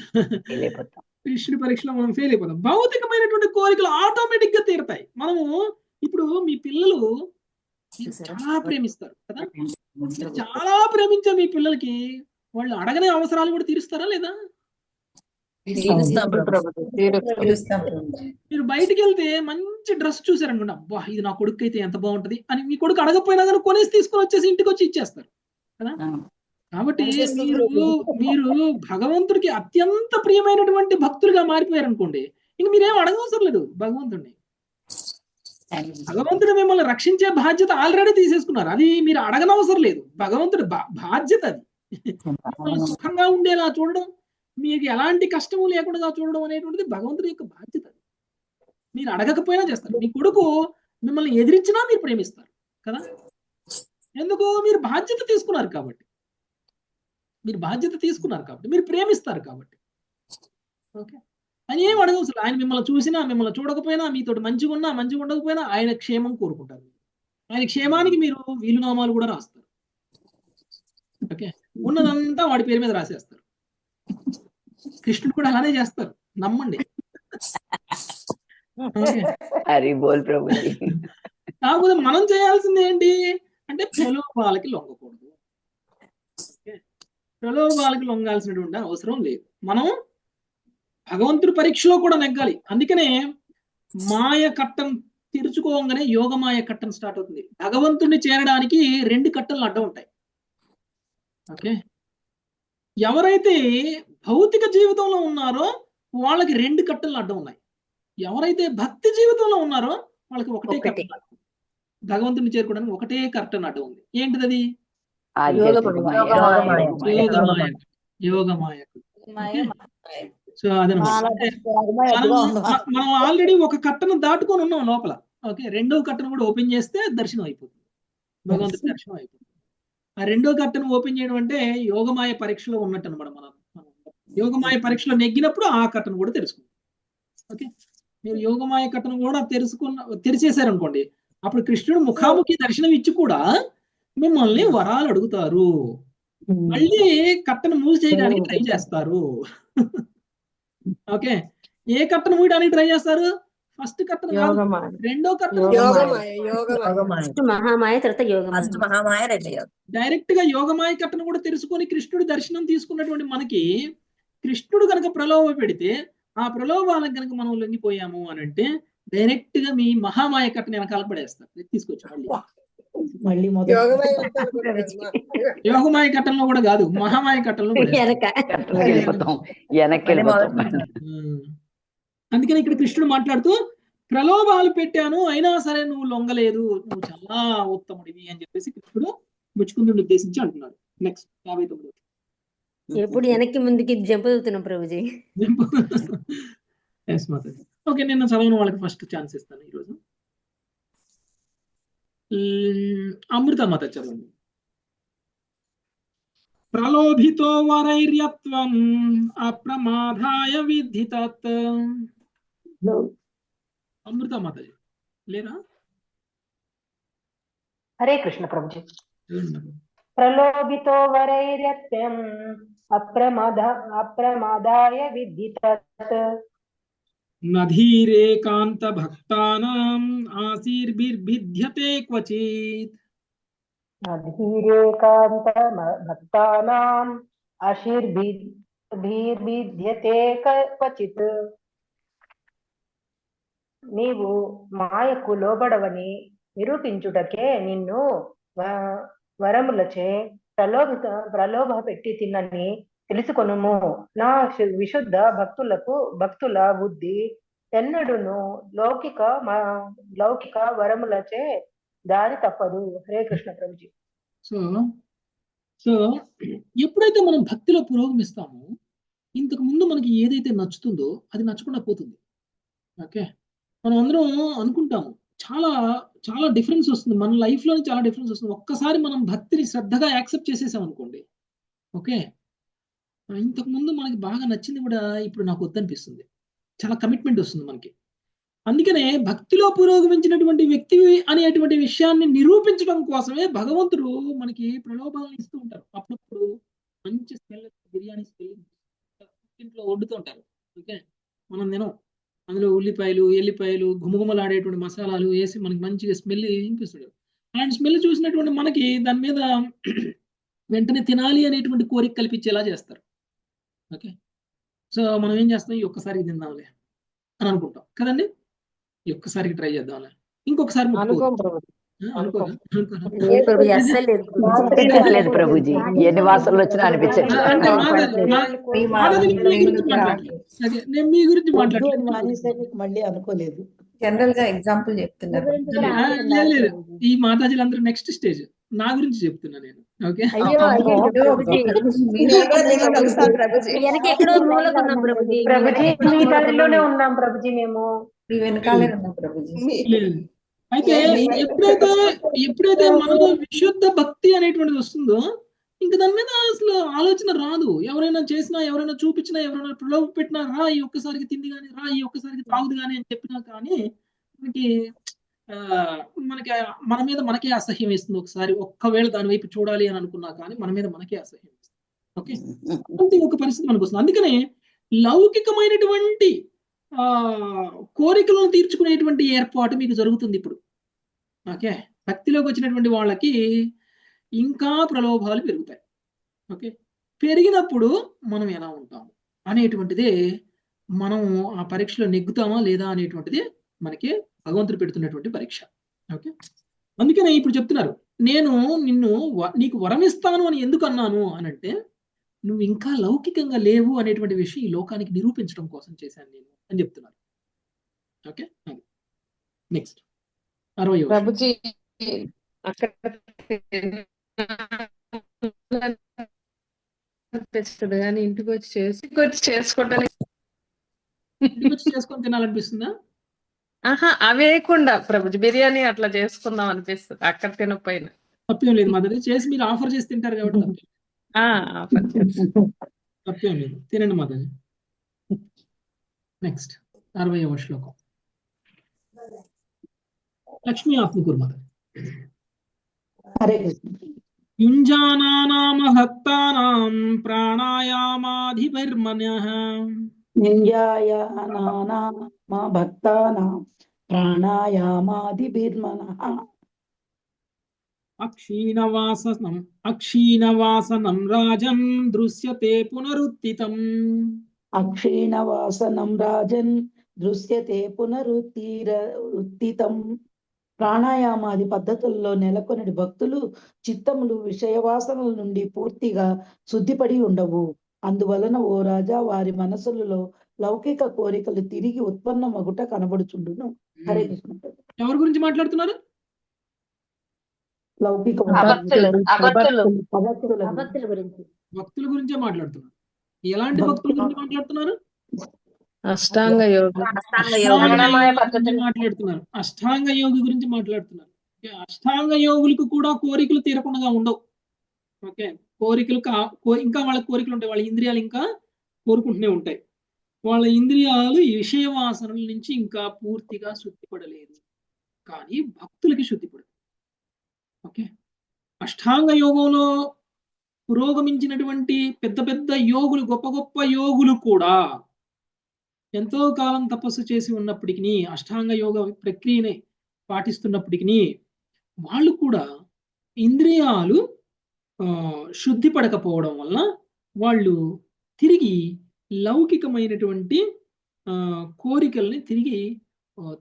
A: కృష్ణుడి పరీక్షలో మనం ఫెయిల్ అయిపోతాం. భౌతికమైనటువంటి కోరికలు ఆటోమేటిక్ గా తీరుతాయి. మనము ఇప్పుడు మీ పిల్లలు చాలా ప్రేమిస్తారు కదా, చాలా ప్రేమించే మీ పిల్లలకి వాళ్ళు అడగనే అవసరాలు కూడా తీరుస్తారా లేదా? మీరు బయటికి వెళ్తే మంచి డ్రెస్ చూసారనుకోండి, అబ్బా ఇది నా కొడుకు అయితే ఎంత బాగుంటది అని మీ కొడుకు అడగపోయినా కానీ కొనేసి తీసుకొని వచ్చేసి ఇంటికి వచ్చి ఇచ్చేస్తారు కదా. కాబట్టి మీరు భగవంతుడికి అత్యంత ప్రియమైనటువంటి భక్తులుగా మారిపోయారు అనుకోండి, ఇంక మీరేం అడగవసరం లేదు భగవంతుడిని. భగవంతుడు మిమ్మల్ని రక్షించే బాధ్యత ఆల్రెడీ తీసేసుకున్నారు, అది మీరు అడగనవసరం లేదు. భగవంతుడి బాధ్యత అది. మిమ్మల్ని సుఖంగా ఉండేలా చూడడం, మీకు ఎలాంటి కష్టము లేకుండా చూడడం అనేటువంటిది భగవంతుడి యొక్క బాధ్యత. మీరు అడగకపోయినా చేస్తారు. మీ కొడుకు మిమ్మల్ని ఎదిరించినా మీరు ప్రేమిస్తారు కదా, ఎందుకు? మీరు బాధ్యత తీసుకున్నారు కాబట్టి. మీరు బాధ్యత తీసుకున్నారు కాబట్టి, మీరు ప్రేమిస్తారు కాబట్టి. ఓకే, ఆయన ఏం అడగవసరం. ఆయన మిమ్మల్ని చూసినా మిమ్మల్ని చూడకపోయినా, మీతో మంచిగా ఉన్నా మంచిగా ఉండకపోయినా ఆయన క్షేమం కోరుకుంటారు. ఆయన క్షేమానికి మీరు వీలునామాలు కూడా రాస్తారు. ఓకే, ఉన్నదంతా వాడి పేరు మీద రాసేస్తారు. కృష్ణుడు కూడా అలానే చేస్తారు, నమ్మండి.
D: హరి బోల్ ప్రభుజీ.
A: కాకపోతే మనం చేయాల్సింది ఏంటి అంటే ప్రలోభాలకి లొంగకూడదు. ప్రలోభాలకి లొంగాల్సినటువంటి అవసరం లేదు. మనం భగవంతుడి పరీక్షలో కూడా నెగ్గాలి. అందుకనే మాయ కట్టం తెరుచుకోగానే యోగమాయ కట్టం స్టార్ట్ అవుతుంది. భగవంతుడిని చేరడానికి 2 కట్టలు అడ్డం ఉంటాయి. ఓకే, ఎవరైతే భౌతిక జీవితంలో ఉన్నారో వాళ్ళకి 2 కట్టలు అడ్డం ఉన్నాయి. ఎవరైతే భక్తి జీవితంలో ఉన్నారో వాళ్ళకి ఒకటే కట్టం. భగవంతుని చేరుకోవడానికి ఒకటే కర్టన్ అడ్డం ఉంది. ఏంటిది అది? యోగమాయ. సో అదనమాట. మనం ఆల్రెడీ ఒక కట్టను దాటుకొని ఉన్నాం లోపల. ఓకే, 2వ కట్టను కూడా ఓపెన్ చేస్తే దర్శనం అయిపోతుంది, భగవంతుడి దర్శనం అయిపోతుంది. ఆ 2వ కట్టను ఓపెన్ చేయడం అంటే యోగమాయ పరీక్షలో ఉన్నట్టు అనమాట. మనం యోగమాయ పరీక్షలో నెగ్గినప్పుడు ఆ కట్టను కూడా తెలుసుకుంటాం. ఓకే, మీరు యోగమాయ కట్టను కూడా తెరిచేశారనుకోండి, అప్పుడు కృష్ణుడు ముఖాముఖి దర్శనం ఇచ్చి కూడా మిమ్మల్ని వరాలు అడుగుతారు. మళ్ళీ కట్టను మూసి చేయడానికి ట్రై చేస్తారు. ఓకే, ఏ కట్టను మూయడానికి ట్రై చేస్తారు? ఫస్ట్ కట్టను, 2వ కట్టను. డైరెక్ట్ గా యోగమాయ కట్టను కూడా తెలుసుకొని కృష్ణుడు దర్శనం తీసుకున్నటువంటి మనకి కృష్ణుడు కనుక ప్రలోభ పెడితే, ఆ ప్రలోభాలకు కనుక మనం లొంగిపోయాము అని అంటే డైరెక్ట్ గా మీ మహామాయ కట్టను వెనకాల పడేస్తారు, తీసుకొచ్చి మళ్ళీ యోగమాయ కట్టంలో కూడా కాదు, మహామాయ కట్టంలో. అందుకని ఇక్కడ కృష్ణుడు మాట్లాడుతూ ప్రలోభాలు పెట్టాను అయినా సరే నువ్వు లొంగలేదు, నువ్వు చాలా ఉత్తముడివి అని చెప్పేసి కృష్ణుడు ముచ్చుకుందుని ఉద్దేశించి అంటున్నాడు. నెక్స్ట్ 59.
E: ఎప్పుడు వెనక్కి ముందుకి జంప్ అవుతున్నాం ప్రభుజీ.
A: ఓకే, నిన్న చదవని వాళ్ళకి ఫస్ట్ ఛాన్స్ ఇస్తాను ఈరోజు. అమృతమాత చదవండి. ప్రలోభితో వరైర్యత్వం అప్రమాదాయ విద్ధి తత్. అమృతమాత లేరా?
G: హరే కృష్ణ ప్రభుజీ. ప్రలోభితో వరైర్యత్వం అప్రమాదాయ విద్ధి తత్.
A: నధీరేకాంత భక్తానాం ఆశీర్భిర్భిద్యతే క్వచిత్.
G: నధీరేకాంత భక్తానాం ఆశీర్భిర్భిద్యతే క్వచిత్. నీవు మాయకు లోబడవని నిరూపించుటకే నిన్ను వరములచే ప్రలోభ పెట్టి తిన్నని తెలుసుకొనుము. నా విశుద్ధ భక్తుల బుద్ధి ఎన్నడును లౌకిక వరములచే దారి తప్పదు. హరే కృష్ణ ప్రభుజీ.
A: సో ఎప్పుడైతే మనం భక్తిలో పురోగమిస్తామో ఇంతకు ముందు మనకి ఏదైతే నచ్చుతుందో అది నచ్చకుండా పోతుంది. ఓకే, మనం అందరం అనుకుంటాము చాలా చాలా డిఫరెన్స్ వస్తుంది మన లైఫ్ లోని, చాలా డిఫరెన్స్ వస్తుంది. ఒక్కసారి మనం భక్తిని శ్రద్ధగా యాక్సెప్ట్ చేసేసాం అనుకోండి, ఓకే, ఇంతకు ముందు మనకి బాగా నచ్చింది కూడా ఇప్పుడు నాకు వద్దనిపిస్తుంది, చాలా కమిట్మెంట్ వస్తుంది మనకి. అందుకనే భక్తిలో పురోగమించినటువంటి వ్యక్తి అనేటువంటి విషయాన్ని నిరూపించడం కోసమే భగవంతుడు మనకి ప్రలోభాలను ఇస్తూ ఉంటారు. అప్పుడప్పుడు మంచి స్మెల్ బిర్యానీ స్మెల్ ఇంట్లో వండుతూ ఉంటారు. ఓకే, మనం తినం, అందులో ఉల్లిపాయలు ఎల్లిపాయలు గుమగుమలాడేటువంటి మసాలాలు వేసి మనకి మంచిగా స్మెల్ వినిపిస్తుంది. అలాంటి స్మెల్ చూసినటువంటి మనకి దాని మీద వెంటనే తినాలి అనేటువంటి కోరిక కల్పించేలా చేస్తారు. ఓకే, సో మనం ఏం చేస్తాం, ఈ ఒక్కసారికి తిందాంలే అని అనుకుంటాం కదండి, ఈ ఒక్కసారికి ట్రై చేద్దాంలే, ఇంకొకసారి
D: లేదు ప్రభుజీ, ఎన్ని వాసనలు వచ్చినా అనిపించట్లేదు.
A: నేను మీ గురించి మాట్లాడలేదు,
H: మళ్ళీ అనుకోలేదు.
I: జనరల్ గా ఎగ్జాంపుల్ చెప్తున్నారు.
A: లేదు, ఈ మాతాజీలందరూ నెక్స్ట్ స్టేజ్, నా గురించి చెప్తున్నా నేను. ఓకే, అయితే ఎప్పుడైతే మనలో విశుద్ధ భక్తి అనేటువంటిది వస్తుందో ఇంకా దాని మీద అసలు ఆలోచన రాదు. ఎవరైనా చేసినా, ఎవరైనా చూపించినా, ఎవరైనా ప్రలోభ పెట్టినా, రా ఈ ఒక్కసారికి తిండి కానీ, రా ఈ ఒక్కసారికి తాగుదు కానీ అని చెప్పినా కానీ మనకి ఆ, మనకి మన మీద మనకే అసహ్యం వేస్తుంది. ఒకసారి ఒక్కవేళ దాని వైపు చూడాలి అని అనుకున్నా కానీ మన మీద మనకే అసహ్యం వేస్తుంది. ఓకే, అంతే ఒక పరిస్థితి మనకు వస్తుంది. అందుకనే లౌకికమైనటువంటి ఆ కోరికలను తీర్చుకునేటువంటి ఏర్పాటు మీకు జరుగుతుంది ఇప్పుడు. ఓకే, భక్తిలోకి వచ్చినటువంటి వాళ్ళకి ఇంకా ప్రలోభాలు పెరుగుతాయి. ఓకే, పెరిగినప్పుడు మనం ఎలా ఉంటాము అనేటువంటిదే, మనం ఆ పరీక్షలో నెగ్గుతామా లేదా అనేటువంటిది మనకి భగవంతుడు పెడుతున్నటువంటి పరీక్ష. ఓకే, అందుకనే ఇప్పుడు చెప్తున్నారు, నేను నిన్ను నీకు వరం ఇస్తాను అని ఎందుకు అన్నాను అని అంటే, నువ్వు ఇంకా లౌకికంగా లేవు అనేటువంటి విషయం ఈ లోకానికి నిరూపించడం కోసం చేశాను నేను అని చెప్తున్నారు. ఓకే, నెక్స్ట్ 60వ
B: ప్రభుజీ అక్కడ అనిపిస్తుంది కానీ ఇంటికి వచ్చి చేసుకోవటానికి
A: ఇంటికి వచ్చి చేసుకొని తినాలనిపిస్తుందా?
B: ఆహా అవేయకుండా ప్రభుజీ బిర్యానీ అట్లా చేసుకుందాం అనిపిస్తుంది అక్కడ తినకపోయినా.
A: తప్పేం లేదు మాధవి, చేసి మీరు ఆఫర్ చేసి తింటారు కాబట్టి
B: ఆఫర్ చేసి
A: తప్పేం లేదు, తినండి మాధవి. నెక్స్ట్ 60వ శ్లోకం. లక్ష్మీ ఆత్మకూరు మాధవి.
H: హరే కృష్ణ.
A: యుంజానానామ భక్తానాం ప్రాణాయామాధిపర్మణః
H: నింజాయానానామ భక్తానాం ప్రాణాయామాదిభిర్మనః
A: అక్షీణవాసనం రాజన్ దృశ్యతే పునరుత్థితం.
H: అక్షీణవాసనం రాజన్ దృశ్యతే పునరుత్థితం. ప్రాణాయామాది పద్ధతుల్లో నెలకొనిడి భక్తులు చిత్తములు విషయవాసనల నుండి పూర్తిగా శుద్ధిపడి ఉండవు. అందువలన ఓ రాజా, వారి మనసులలో లౌకిక కోరికలు తిరిగి ఉత్పన్నమగుట కనబడుచుండును. హరే కృష్ణ.
A: ఎవరి గురించి మాట్లాడుతున్నారు?
H: లౌకిక
G: అభక్తులు
E: భక్తుల గురించి
A: భక్తుల గురించే మాట్లాడుతున్నారు. ఎలాంటి భక్తుల గురించి మాట్లాడుతున్నారు?
B: అష్టాంగ యోగం
A: మాట్లాడుతున్నారు. అష్టాంగ యోగి గురించి మాట్లాడుతున్నారు. అష్టాంగ యోగులకు కూడా కోరికలు తీరకుండా ఉండవు. ఓకే, కోరికలు ఇంకా వాళ్ళ కోరికలు ఉంటాయి. వాళ్ళ ఇంద్రియాలు ఇంకా కోరుకుంటూనే ఉంటాయి. వాళ్ళ ఇంద్రియాలు ఈ విషయ వాసనల నుంచి ఇంకా పూర్తిగా శుద్ధిపడలేదు. కానీ భక్తులకి శుద్ధిపడదు. ఓకే, అష్టాంగ యోగంలో పురోగమించినటువంటి పెద్ద పెద్ద యోగులు, గొప్ప గొప్ప యోగులు కూడా ఎంతో కాలం తపస్సు చేసి ఉన్నప్పటికీ, అష్టాంగ యోగ ప్రక్రియని పాటిస్తున్నప్పటికీ వాళ్ళు కూడా ఇంద్రియాలు శుద్ధి పడకపోవడం వల్ల వాళ్ళు తిరిగి లౌకికమైనటువంటి కోరికల్ని తిరిగి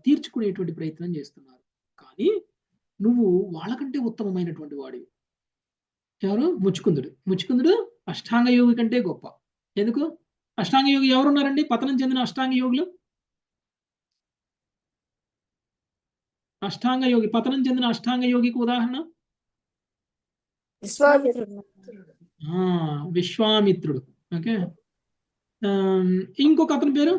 A: తీర్చుకునేటువంటి ప్రయత్నం చేస్తున్నారు. కానీ నువ్వు వాళ్ళకంటే ఉత్తమమైనటువంటి వాడివి. ఎవరు? ముచుకుందుడు అష్టాంగ యోగి కంటే గొప్ప. ఎందుకు? అష్టాంగ యోగి ఎవరున్నారండి? పతనం చెందిన అష్టాంగ యోగులు. అష్టాంగ యోగి, పతనం చెందిన అష్టాంగ యోగికి ఉదాహరణ విశ్వామిత్రుడు. ఓకే, ఇంకొక అతని పేరు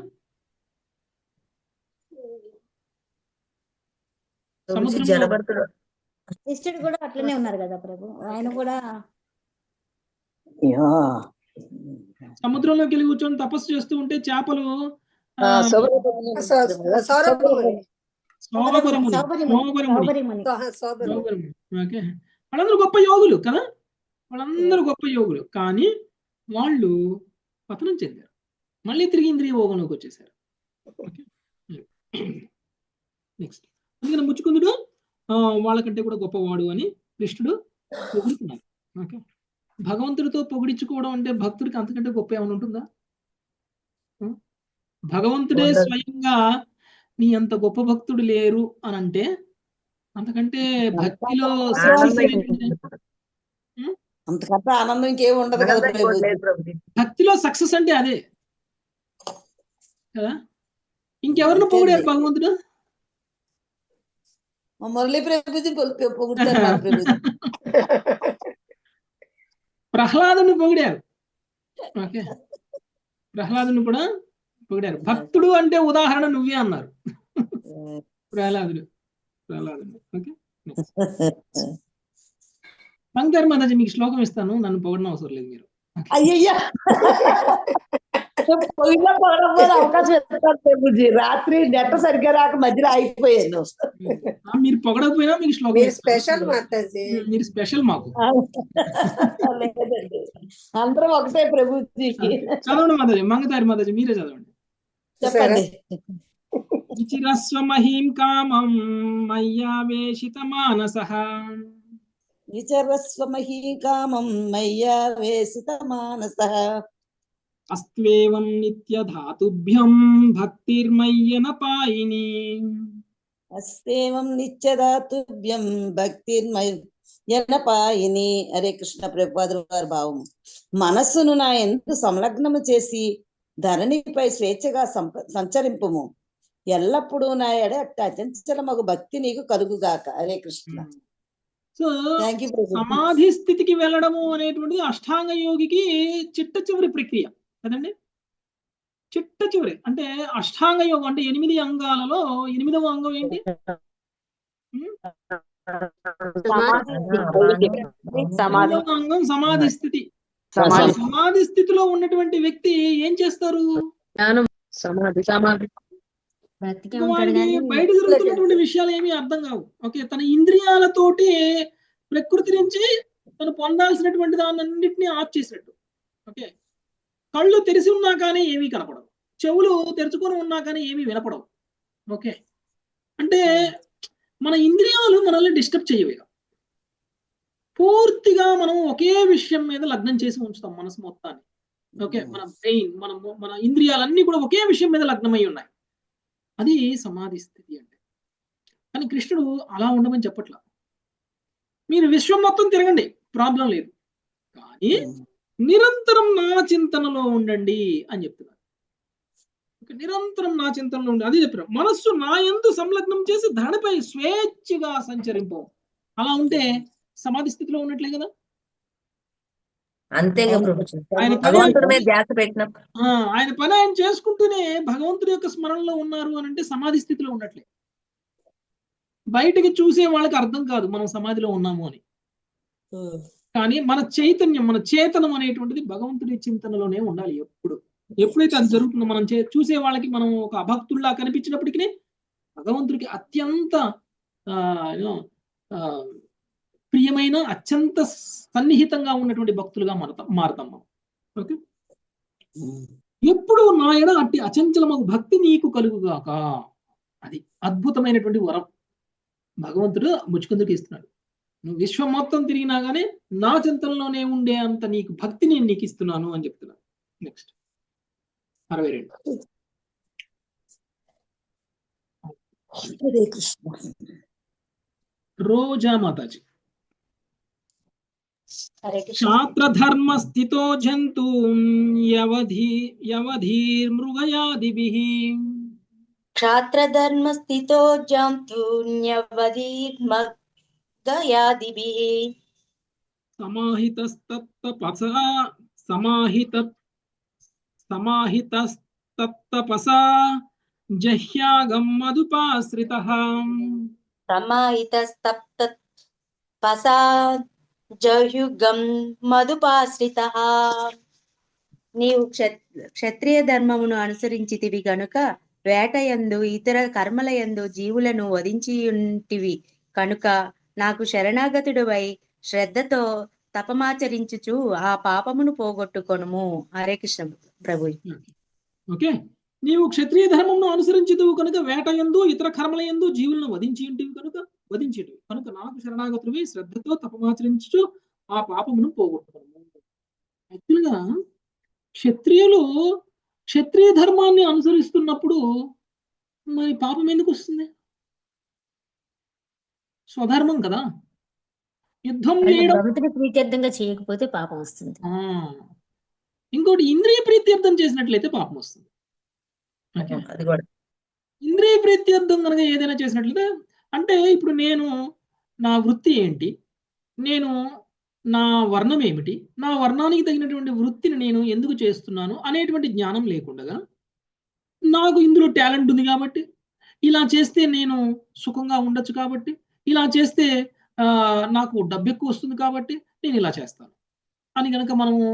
J: కృష్ణుడు కూడా అట్లనే ఉన్నారు కదా ప్రభు, ఆయన కూడా
A: సముద్రంలోకి వెళ్ళి కూర్చొని తపస్సు చేస్తూ ఉంటే చేపలు ఓకే, వాళ్ళందరూ గొప్ప యోగులు కదా, వాళ్ళందరూ గొప్ప యోగులు. కానీ వాళ్ళు పతనం చెందారు, మళ్ళీ తిరిగి ఇంద్రియ భోగంలోకి వచ్చేసారు. నెక్స్ట్, అందుకని ముచ్చుకుందుడు వాళ్ళకంటే కూడా గొప్పవాడు అని కృష్ణుడు పొగుడుతున్నాడు. ఓకే, భగవంతుడితో పొగిడించుకోవడం అంటే భక్తుడికి అంతకంటే గొప్ప ఏమైనా ఉంటుందా? భగవంతుడే స్వయంగా నీ అంత గొప్ప భక్తుడు లేరు అని అంటే అంతకంటే భక్తిలో
I: అంతకంటే ఆనందం ఇంకేం ఉండదు కదా.
A: భక్తిలో సక్సెస్ అంటే అదే కదా. ఇంకెవరిని పొగిడారు భగవంతుడు?
I: మురళీ ప్రభుజీ పొగుడుతారు.
A: ప్రహ్లాదుని పొగిడారు. ఓకే, ప్రహ్లాదుని కూడా పొగిడారు. భక్తుడు అంటే ఉదాహరణ నువ్వే అన్నారు ప్రహ్లాదుడు. ఓకే, పంకర్ మాతాజీ మీకు శ్లోకం ఇస్తాను, నన్ను పొగడడం అవసరం లేదు మీరు.
C: అయ్యయ్యా పొగడపోతే అవకాశం ఇస్తారు ప్రభుజీ. రాత్రి నెట్ సరిగ్గా రాక మధ్యలో అయిపోయాను.
A: మీరు పొగడకపోయినా మీకు శ్లోకం
I: మీరు
A: ఇస్తాను.
I: స్పెషల్ మాతాజీ.
A: మీరు స్పెషల్ మాకు.
C: లేదండి, అందరం ఒకటే ప్రభుజీకి.
A: చదవండి మాతాజీ, మంగతారి మాతాజీ మీరే చదవండి.
C: చెప్పండి.
A: విచిరస్వ మహీం కామం మయ్యావేశిత మానసః
I: విచరస్వ మహీకామం మయ్యా వేసిత మానసః
A: అస్త్వేవం నిత్యధాతుభ్యం భక్తిర్మయ్యన పాయిని.
I: అస్తేవం నిత్యదాతుభ్యం భక్తిర్మయనపాయిని. హరే కృష్ణ. ప్రభుపాదుల వారి భావము. మనస్సును నా యందు సంలగ్నము చేసి ధరణిపై స్వేచ్ఛగా సంచరింపుము. ఎల్లప్పుడూ నా ఎడ అచంచలమగు భక్తి నీకు కలుగుగాక. Hare Krishna.
A: So
I: thank you ప్రభు.
A: సమాధి స్థితికి వెళ్ళడము అనేటువంటిది అష్టాంగ యోగికి చిట్ట చివరి ప్రక్రియ కదండి. చిట్ట చివరి అంటే అష్టాంగ యోగం అంటే 8 అంగాలలో 8వ అంగం ఏంటి? ఎనిమిదవ అంగం సమాధి స్థితి. సమాధి స్థితిలో ఉన్నటువంటి వ్యక్తి ఏం చేస్తారు?
E: బ్రతికే ఉంటాడు
A: వాడికి
E: కానీ
A: బయట జరుగుతున్నటువంటి విషయాలు ఏమీ అర్థం కావు. ఓకే, తన ఇంద్రియాలతోటి ప్రకృతి నుంచి తను పొందాల్సినటువంటి దాన్నింటినీ ఆఫ్ చేసినట్టు. ఓకే, కళ్ళు తెరిచి ఉన్నా కానీ ఏమీ కనపడవు, చెవులు తెరుచుకొని ఉన్నా కానీ ఏమీ వినపడవు. ఓకే, అంటే మన ఇంద్రియాలు మనల్ని డిస్టర్బ్ చేయవు. పూర్తిగా మనం ఒకే విషయం మీద లగ్నం చేసి ఉంచుతాం మనసు మొత్తాన్ని. ఓకే, మన బ్రెయిన్ మన ఇంద్రియాలన్నీ కూడా ఒకే విషయం మీద లగ్నమై ఉన్నాయి. అది సమాధి స్థితి అంటే. కానీ కృష్ణుడు అలా ఉండమని చెప్పట్లా. మీరు విశ్వం మొత్తం తిరగండి, ప్రాబ్లం లేదు, కానీ నిరంతరం నా చింతనలో ఉండండి అని చెప్తున్నారు. నిరంతరం నా చింతనలో ఉండి అది చెప్పారు. మనస్సు నా యందు సంలగ్నం చేసి ధరణిపై స్వేచ్ఛగా సంచరింపం. అలా ఉంటే సమాధి స్థితిలో ఉన్నట్లే కదా.
K: అంతేగా ప్రభు.
A: ఆయన
K: భగవంతుడి మీద ధ్యాస పెట్టినప్పుడు
A: ఆయన పని ఆయన చేసుకుంటూనే భగవంతుడి యొక్క స్మరణలో ఉన్నారు అని అంటే సమాధి స్థితిలో ఉన్నట్లే. బయటకి చూసే వాళ్ళకి అర్థం కాదు మనం సమాధిలో ఉన్నాము అని. కానీ మన చైతన్యం, మన చేతనం అనేటువంటిది భగవంతుడి చింతనలోనే ఉండాలి ఎప్పుడు. ఎప్పుడైతే అది జరుగుతుందో మనం చూసే వాళ్ళకి మనం ఒక అభక్తుల్లా కనిపించినప్పటికీ భగవంతుడికి అత్యంత ప్రియమైన, అత్యంత సన్నిహితంగా ఉన్నటువంటి భక్తులుగా మారతాం మనం. ఓకే, ఎప్పుడు నా ఎడ అట్టి అచంచలమగు భక్తి నీకు కలుగుగాక. అది అద్భుతమైనటువంటి వరం భగవంతుడు ముచ్చుకుందుకు ఇస్తున్నాడు. నువ్వు విశ్వం మొత్తం తిరిగినా గానీ నా చింతనలోనే ఉండే అంత నీకు భక్తి నేను నీకు ఇస్తున్నాను అని చెప్తున్నాను. నెక్స్ట్ 62.
I: హరే కృష్ణ.
A: రోజా మాతాజీ. క్షాత్రధర్మ స్థితో జంతు యవధీర్మృగయాదిభిః.
L: క్షాత్రధర్మ స్థితో జంతుర్యవధీర్మృగయాదిభిః.
A: సమాహితస్తపసా జహ్యాగం మధుపాశ్రితః.
L: సమాహితస్తపసా జహ్యుగం మధుపాశ్రితః. నీవు క్షత్రియ ధర్మమును అనుసరించితివి గనుక వేటయందు ఇతర కర్మలయందు జీవులను వధించియుంటివి కనుక నాకు శరణాగతుడివై శ్రద్ధతో తపమాచరించుచు ఆ పాపమును పోగొట్టుకొనుము. హరే కృష్ణ ప్రభు.
A: ఓకే, నీవు క్షత్రియ ధర్మమును అనుసరించుదువు కనుక వేటయందు ఇతర కర్మలయందు జీవులను వధించేటివి కనుక నాకు శరణాగతుడివి శ్రద్ధతో తపమాచరించు ఆ పాపమును పోగొట్టుకోను. యాక్చువల్గా క్షత్రియులు క్షత్రియ ధర్మాన్ని అనుసరిస్తున్నప్పుడు మరి పాపం ఎందుకు వస్తుంది? స్వధర్మం కదా. యుద్ధం చేయడం
E: ప్రీత్యర్థంగా చేయకపోతే పాపం వస్తుంది.
A: ఇంకోటి ఇంద్రియ ప్రీత్యర్థం చేసినట్లయితే పాపం వస్తుంది. ఇంద్రియ ప్రీత్యర్థం కనుక ఏదైనా చేసినట్లయితే అంటే ఇప్పుడు నేను నా వృత్తి ఏంటి, నేను నా వర్ణం ఏమిటి, నా వర్ణానికి తగినటువంటి వృత్తిని నేను ఎందుకు చేస్తున్నాను అనేటువంటి జ్ఞానం లేకుండా నాకు ఇందులో టాలెంట్ ఉంది కాబట్టి ఇలా చేస్తే నేను సుఖంగా ఉండొచ్చు కాబట్టి ఇలా చేస్తే నాకు డబ్బు ఎక్కువ వస్తుంది కాబట్టి నేను ఇలా చేస్తాను అని కనుక మనము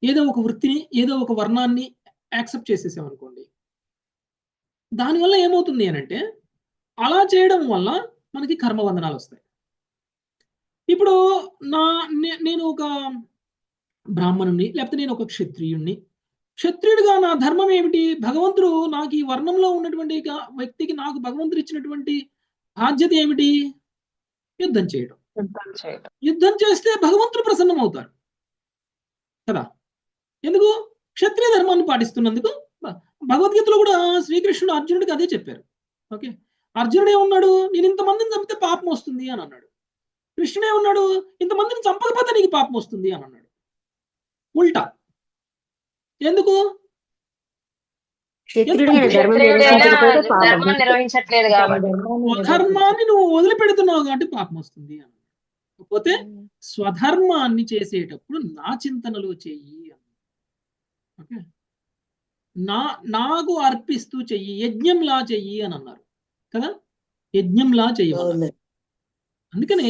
A: ఏదో ఒక వృత్తిని ఏదో ఒక వర్ణాన్ని యాక్సెప్ట్ చేసేసామనుకోండి, దానివల్ల ఏమవుతుంది అని అంటే అలా చేయడం వల్ల మనకి కర్మబంధనాలు వస్తాయి. ఇప్పుడు నేను ఒక బ్రాహ్మణుని లేకపోతే నేను ఒక క్షత్రియుణ్ణి. క్షత్రియుడిగా నా ధర్మం ఏమిటి? భగవంతుడు నాకు ఈ వర్ణంలో ఉన్నటువంటి వ్యక్తికి నాకు భగవంతుడు ఇచ్చినటువంటి బాధ్యత ఏమిటి? యుద్ధం చేయడం. యుద్ధం చేస్తే భగవంతుడు ప్రసన్నం అవుతాడు కదా. ఎందుకు? క్షత్రియ ధర్మాన్ని పాటిస్తున్నందుకు. భగవద్గీతలో కూడా శ్రీకృష్ణుడు అర్జునుడికి అదే చెప్పారు. ఓకే, అర్జునుడు ఏమన్నాడు? నేను ఇంతమందిని చంపితే పాపం వస్తుంది అని అన్నాడు. కృష్ణుడు ఏమన్నాడు? ఇంతమందిని చంపకపోతే నీకు పాపం వస్తుంది అని అన్నాడు. ఉల్టా. ఎందుకు? స్వధర్మాన్ని నువ్వు వదిలిపెడుతున్నావు కాబట్టి పాపం వస్తుంది అని. కాకపోతే స్వధర్మాన్ని చేసేటప్పుడు నా చింతనలు చెయ్యి. ఓకే, నాకు అర్పిస్తూ చెయ్యి, యజ్ఞంలా చెయ్యి అని అన్నారు కదా. యజ్ఞంలా చెయ్యమన్నారు. అందుకనే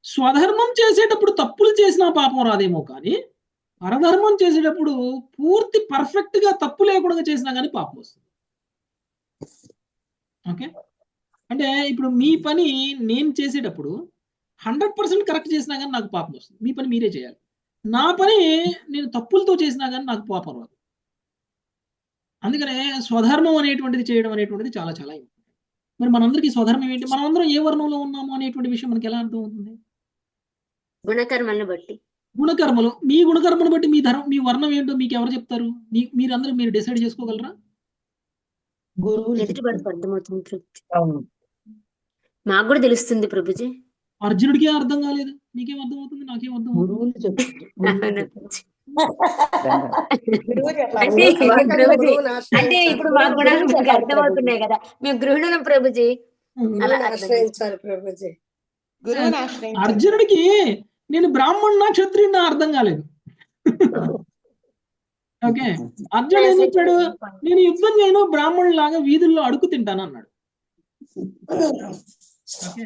A: స్వధర్మం చేసేటప్పుడు తప్పులు చేసినా పాపం రాదేమో, కానీ పరధర్మం చేసేటప్పుడు పూర్తి పర్ఫెక్ట్ గా తప్పు లేకుండా చేసినా కానీ పాపం వస్తుంది. ఓకే, అంటే ఇప్పుడు మీ పని నేను చేసేటప్పుడు 100% కరెక్ట్ చేసినా కానీ నాకు పాపం వస్తుంది. మీ పని మీరే చేయాలి. నా పని నేను తప్పులతో చేసినా కానీ నాకు పాపం రాదు. అందుకనే స్వధర్మం అనేటువంటిది చేయడం అనేటువంటిది చాలా చాలా ఇంపార్టెంట్. మరి మనందరికీ స్వధర్మం ఏంటి? మనమందరం ఏ వర్ణంలో ఉన్నాము అనేటువంటి విషయం మనకి ఎలా అర్థం అవుతుంది?
E: గుణకర్మలను బట్టి.
A: గుణకర్మలు, మీ గుణకర్మను బట్టి మీ వర్ణం ఏంటో మీకు ఎవరు చెప్తారు? మీరందరూ మీరు డిసైడ్ చేసుకోగలరా?
E: అర్థమవుతుంది. మాకు కూడా తెలుస్తుంది ప్రభుజీ.
A: అర్జునుడికి అర్థం కాలేదు, మీకేం అర్థం అవుతుంది? నాకేం అర్థం అవుతుంది?
E: అంటే ఇప్పుడు మా గుణాలు మీకు అర్థమవుతున్నాయి కదా, మేము గృహిణులం ప్రభుజీ.
A: అర్జునుడికి నేను బ్రాహ్మణునా క్షత్రియునా అర్థం కాలేదు. ఓకే, అర్జునుడు ఏం చెప్పాడు? నేను యుద్ధం చేయను, బ్రాహ్మణులాగా వీధుల్లో అడుగు తింటాను అన్నాడు. ఓకే,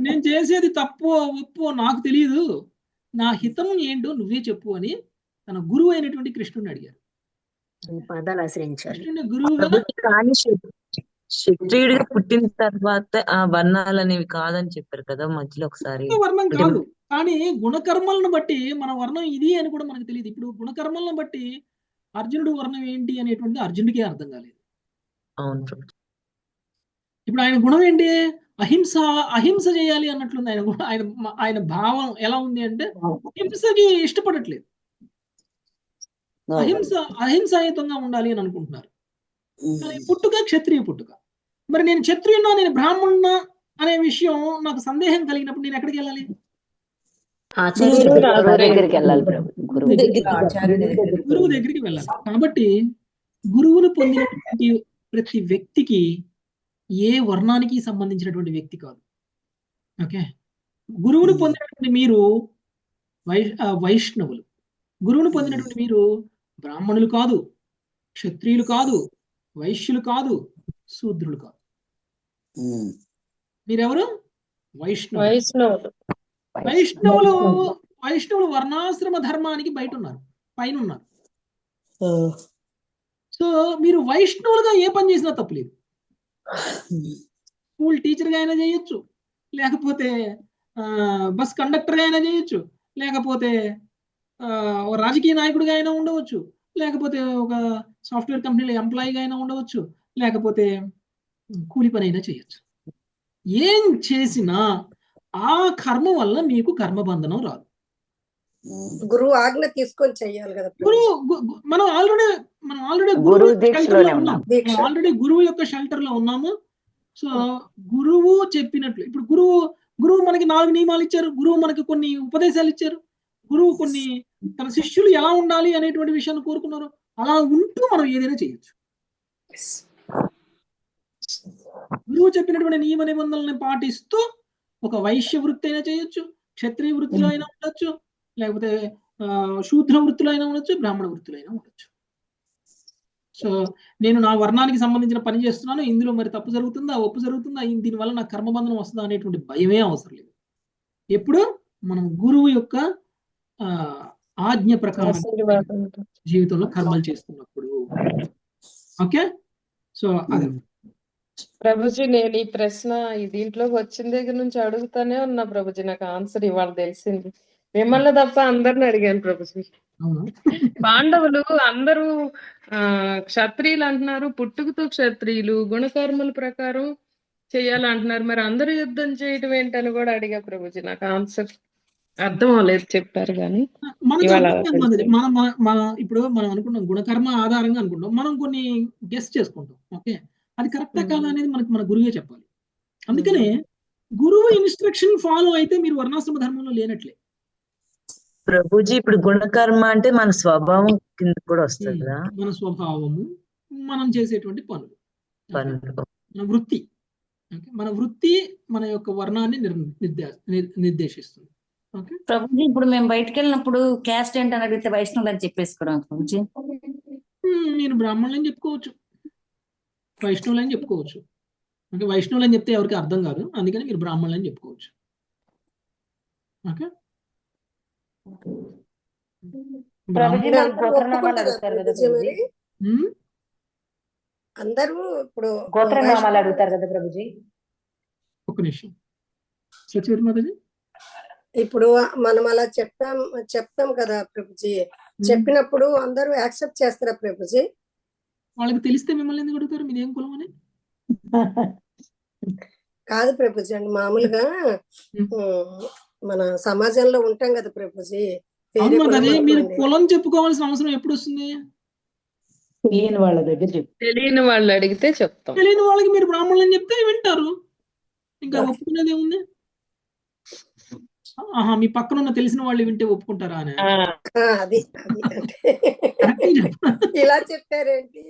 A: నేను చేసేది తప్పు ఒప్పు నాకు తెలియదు, నా హితం ఏంటో నువ్వే చెప్పు అని తన గురువు అయినటువంటి కృష్ణుడిని అడిగారు.
E: పదాలు ఆశ్రయించారు.
A: గురువు
M: కానీ క్షత్రియుడిగా పుట్టిన తర్వాత ఆ వర్ణాలు అనేవి కాదని చెప్పారు కదా మధ్యలో ఒకసారి.
A: వర్ణం కాదు, కానీ గుణకర్మలను బట్టి మన వర్ణం ఇది అని కూడా మనకు తెలియదు. ఇప్పుడు గుణకర్మలను బట్టి అర్జునుడు వర్ణం ఏంటి అనేటువంటిది అర్జునుడికే అర్థం కాలేదు.
M: అవును,
A: ఇప్పుడు ఆయన గుణం ఏంటి? అహింస చేయాలి అన్నట్లుంది ఆయన గుణం. ఆయన భావం ఎలా ఉంది అంటే హింసకి ఇష్టపడట్లేదు, అహింసాయుతంగా ఉండాలి అని అనుకుంటున్నారు. కానీ పుట్టుక క్షత్రియ పుట్టుక. మరి నేను క్షత్రియున్నా, నేను బ్రాహ్మణున్నా అనే విషయం నాకు సందేహం కలిగినప్పుడు నేను ఎక్కడికి వెళ్ళాలి? గురువు దగ్గరికి వెళ్ళాలి. కాబట్టి గురువును పొందినటువంటి ప్రతి వ్యక్తికి ఏ వర్ణానికి సంబంధించినటువంటి వ్యక్తి కాదు. ఓకే, గురువును పొందినటువంటి మీరు వైష్ణవులు, గురువును పొందినటువంటి మీరు బ్రాహ్మణులు కాదు, క్షత్రియులు కాదు, వైశ్యులు కాదు, శూద్రులు కాదు. మీరెవరు? వైష్ణవులు. వైష్ణవులు వర్ణాశ్రమ ధర్మానికి బయట ఉన్నారు, పైన ఉన్నారు. సో మీరు వైష్ణవులుగా ఏ పని చేసినా తప్పులేదు. స్కూల్ టీచర్గా అయినా చేయొచ్చు, లేకపోతే బస్ కండక్టర్గా అయినా చేయొచ్చు, లేకపోతే రాజకీయ నాయకుడిగా అయినా ఉండవచ్చు, లేకపోతే ఒక సాఫ్ట్వేర్ కంపెనీలో ఎంప్లాయీగా అయినా ఉండవచ్చు, లేకపోతే కూలి పని అయినా చేయొచ్చు. ఏం చేసినా ఆ కర్మ వల్ల మీకు కర్మబంధనం రాదు.
N: గురువు ఆజ్ఞ తీసుకొని చెయ్యాలి కదా.
A: మనం ఆల్రెడీ గురువు యొక్క షెల్టర్ లో ఉన్నాము. సో గురువు చెప్పినట్లు, ఇప్పుడు గురువు మనకి 4 నియమాలు ఇచ్చారు, గురువు మనకి కొన్ని ఉపదేశాలు ఇచ్చారు, గురువు కొన్ని తన శిష్యులు ఎలా ఉండాలి అనేటువంటి విషయాన్ని కోరుకున్నారు. అలా ఉంటూ మనం ఏదైనా చేయొచ్చు. గురువు చెప్పినటువంటి నియమ నిబంధనలను పాటిస్తూ ఒక వైశ్య వృత్తి అయినా చేయొచ్చు, క్షత్రియ వృత్తిలో అయినా ఉండొచ్చు, లేకపోతే శూద్ర వృత్తిలో అయినా ఉండొచ్చు, బ్రాహ్మణ వృత్తిలో అయినా ఉండొచ్చు. సో నేను నా వర్ణానికి సంబంధించిన పని చేస్తున్నాను, ఇందులో మరి తప్పు జరుగుతుందా, ఒప్పు జరుగుతుందా, దీనివల్ల నాకు కర్మబంధనం వస్తుందా అనేటువంటి భయమే అవసరం లేదు. ఎప్పుడు మనం గురువు యొక్క ఆజ్ఞ ప్రకారం జీవితంలో కర్మలు చేస్తున్నప్పుడు. ఓకే, సో అదే
B: ప్రభుజీ, నేను ఈ ప్రశ్న దీంట్లోకి వచ్చిన దగ్గర నుంచి అడుగుతానే ఉన్నా ప్రభుజీ. నాకు ఆన్సర్ ఇవాళ తెలిసింది. మిమ్మల్ని తప్ప అందరిని అడిగాను ప్రభుజీ. పాండవులు అందరూ క్షత్రియులు అంటున్నారు, పుట్టుకతో క్షత్రియులు, గుణకర్మల ప్రకారం చెయ్యాలంటున్నారు. మరి అందరూ యుద్ధం చేయటం ఏంటని కూడా అడిగా ప్రభుజీ. నాకు ఆన్సర్ అర్థం అవ్వలేదు, చెప్పారు కానీ
A: ఇప్పుడు మనం అనుకుంటాం గుణకర్మ ఆధారంగా అనుకుంటాం, మనం కొన్ని గెస్ చేసుకుంటాం. ఓకే, అది కరెక్టా కాదా అనేది మనకు మన గురువే చెప్పాలి. అందుకనే గురువు ఇన్స్ట్రక్షన్ ఫాలో అయితే మీరు వర్ణాశ్రమ ధర్మంలో లేనట్లే.
M: ప్రభుజీ, ఇప్పుడు గుణకర్మ అంటే మన స్వభావం కింద కూడా వస్తుంది కదా?
A: మన స్వభావము, మనం చేసేటువంటి పనులు, మన వృత్తి. మన వృత్తి మన యొక్క వర్ణాన్ని నిర్దేశిస్తుంది.
E: ప్రభుజీ, ఇప్పుడు మేము బయటకు వెళ్ళినప్పుడు క్యాస్ట్ ఏంటని అడిగితే వైష్ణవులు అని చెప్పేసుకోవడం ప్రభుజీ.
A: మీరు బ్రాహ్మణులు అని చెప్పుకోవచ్చు, వైష్ణవులు అని చెప్పుకోవచ్చు. ఓకే, వైష్ణవులు అని చెప్తే ఎవరికి అర్థం కాదు, అందుకని మీరు బ్రాహ్మణులు అని చెప్పుకోవచ్చు. ఓకే,
N: అందరూ ఇప్పుడు
G: గోత్రనామాలు అడుగుతారు కదా ప్రభుజీ.
A: ఒక నిమిషం సచివరి మాతాజీ,
N: ఇప్పుడు మనం అలా చెప్తాం కదా ప్రభుజీ. చెప్పినప్పుడు అందరూ యాక్సెప్ట్ చేస్తారా ప్రభుజీ?
A: వాళ్ళకి తెలిస్తే మిమ్మల్ని ఎందుకు అడుగుతారు మీదేం కులం అని?
N: కాదు ప్రభుజీ అండి, మామూలుగా మన సమాజంలో ఉంటాం కదా ప్రభుజీ.
A: మీరు కులం చెప్పుకోవాల్సిన అవసరం ఎప్పుడు వస్తుంది?
H: తెలియని వాళ్ళ దగ్గర
B: తెలియని వాళ్ళు అడిగితే చెప్తాం.
A: తెలియని వాళ్ళకి మీరు బ్రాహ్మణులు అని చెప్తే వింటారు, ఇంకా ఒప్పుకునేది ఏముంది? మీ పక్కన ఉన్న తెలిసిన వాళ్ళు వింటే ఒప్పుకుంటారా అని
N: అది ఇలా చెప్పారేంటి?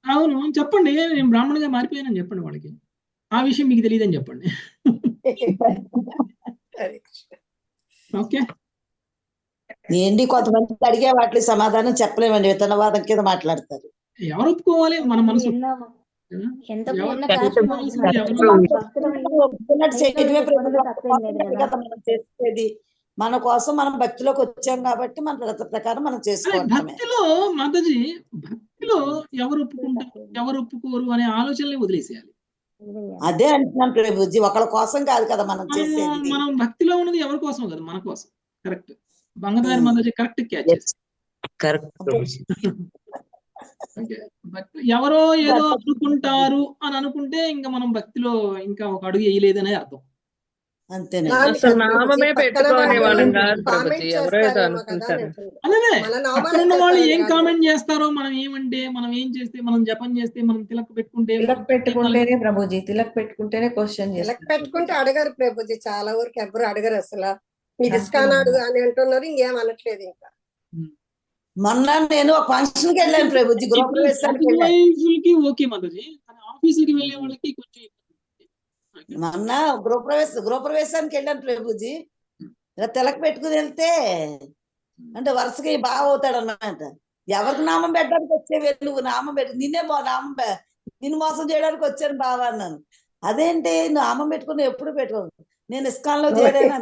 A: అవును, చెప్పండి, నేను బ్రాహ్మణుగా మారిపోయానని చెప్పండి వాళ్ళకి. ఆ విషయం మీకు తెలియదని చెప్పండి. ఓకే,
I: ఏంటి కొంతమంది అడిగే వాటికి సమాధానం చెప్పలేమండి, విత్తనవాదం కింద మాట్లాడతారు.
A: ఎవరు ఒప్పుకోవాలి? మన మనసు
I: చేసేది మన కోసం, మనం భక్తిలోకి వచ్చాం కాబట్టి మన ప్రకారం మనం చేసుకోవాలి.
A: భక్తిలో మాతాజీ, భక్తిలో ఎవరు ఒప్పుకుంటారు ఎవరు ఒప్పుకోరు అనే ఆలోచనలే వదిలేసేయాలి.
I: అదే అంటున్నాం ప్రభుజీ, ఒకళ్ళ కోసం కాదు కదా మనం చేసేది.
A: మనం భక్తిలో ఉన్నది ఎవరి కోసం కదా, మన కోసం. కరెక్ట్, బంగారు మాతాజీ కరెక్ట్ క్యాచ్ చేస్తారు. ఎవరో ఏదో అనుకుంటారు అని అనుకుంటే ఇంకా మనం భక్తిలో ఇంకా ఒక అడుగు వేయలేదనే అర్థం.
I: అంతేనే,
B: నామమే పెట్టుకునే వాళ్ళం కాదు ప్రభుజీ, ఎవరో ఏదో అనుకుంటారు.
A: అదే అక్కడ ఉన్న వాళ్ళు ఏం కామెంట్ చేస్తారో, మనం ఏమంటే, మనం ఏం చేస్తే, మనం జపం చేస్తే, మనం తిలక్
O: పెట్టుకుంటేనే ప్రభుజీ, తిలక్ పెట్టుకుంటేనే క్వశ్చన్
N: తిలక్ పెట్టుకుంటే అడగరు ప్రభుజీ. చాలా వరకు ఎవరు అడగరు అసలు. మీరు ఇస్కానాడు అని అంటున్నారు, ఇంకేం అనట్లేదు. ఇంకా
I: మొన్న నేను ఒక ఫంక్షన్ కి వెళ్ళాను ప్రభుజీ,
A: గృహప్రవేశానికి. ఓకే మాతాజీ, ఆఫీసుకి వెళ్ళే వాళ్ళకి కొంచెం
I: మొన్న గృహప్రవేశానికి వెళ్ళాను ప్రభుజీ. ఇలా తిలక్ పెట్టుకుని వెళ్తే అంటే వరుసగా బాగా అవుతాడు అన్నమాట. ఎవరికి నామం పెట్టడానికి వచ్చేవి నువ్వు? నామం పెట్టి నిన్ను మోసం చేయడానికి వచ్చాను బావా అన్నాను. అదేంటి నామం పెట్టుకుని ఎప్పుడు పెట్టుకోను, నేను ఇస్కాన్ లో చేరాను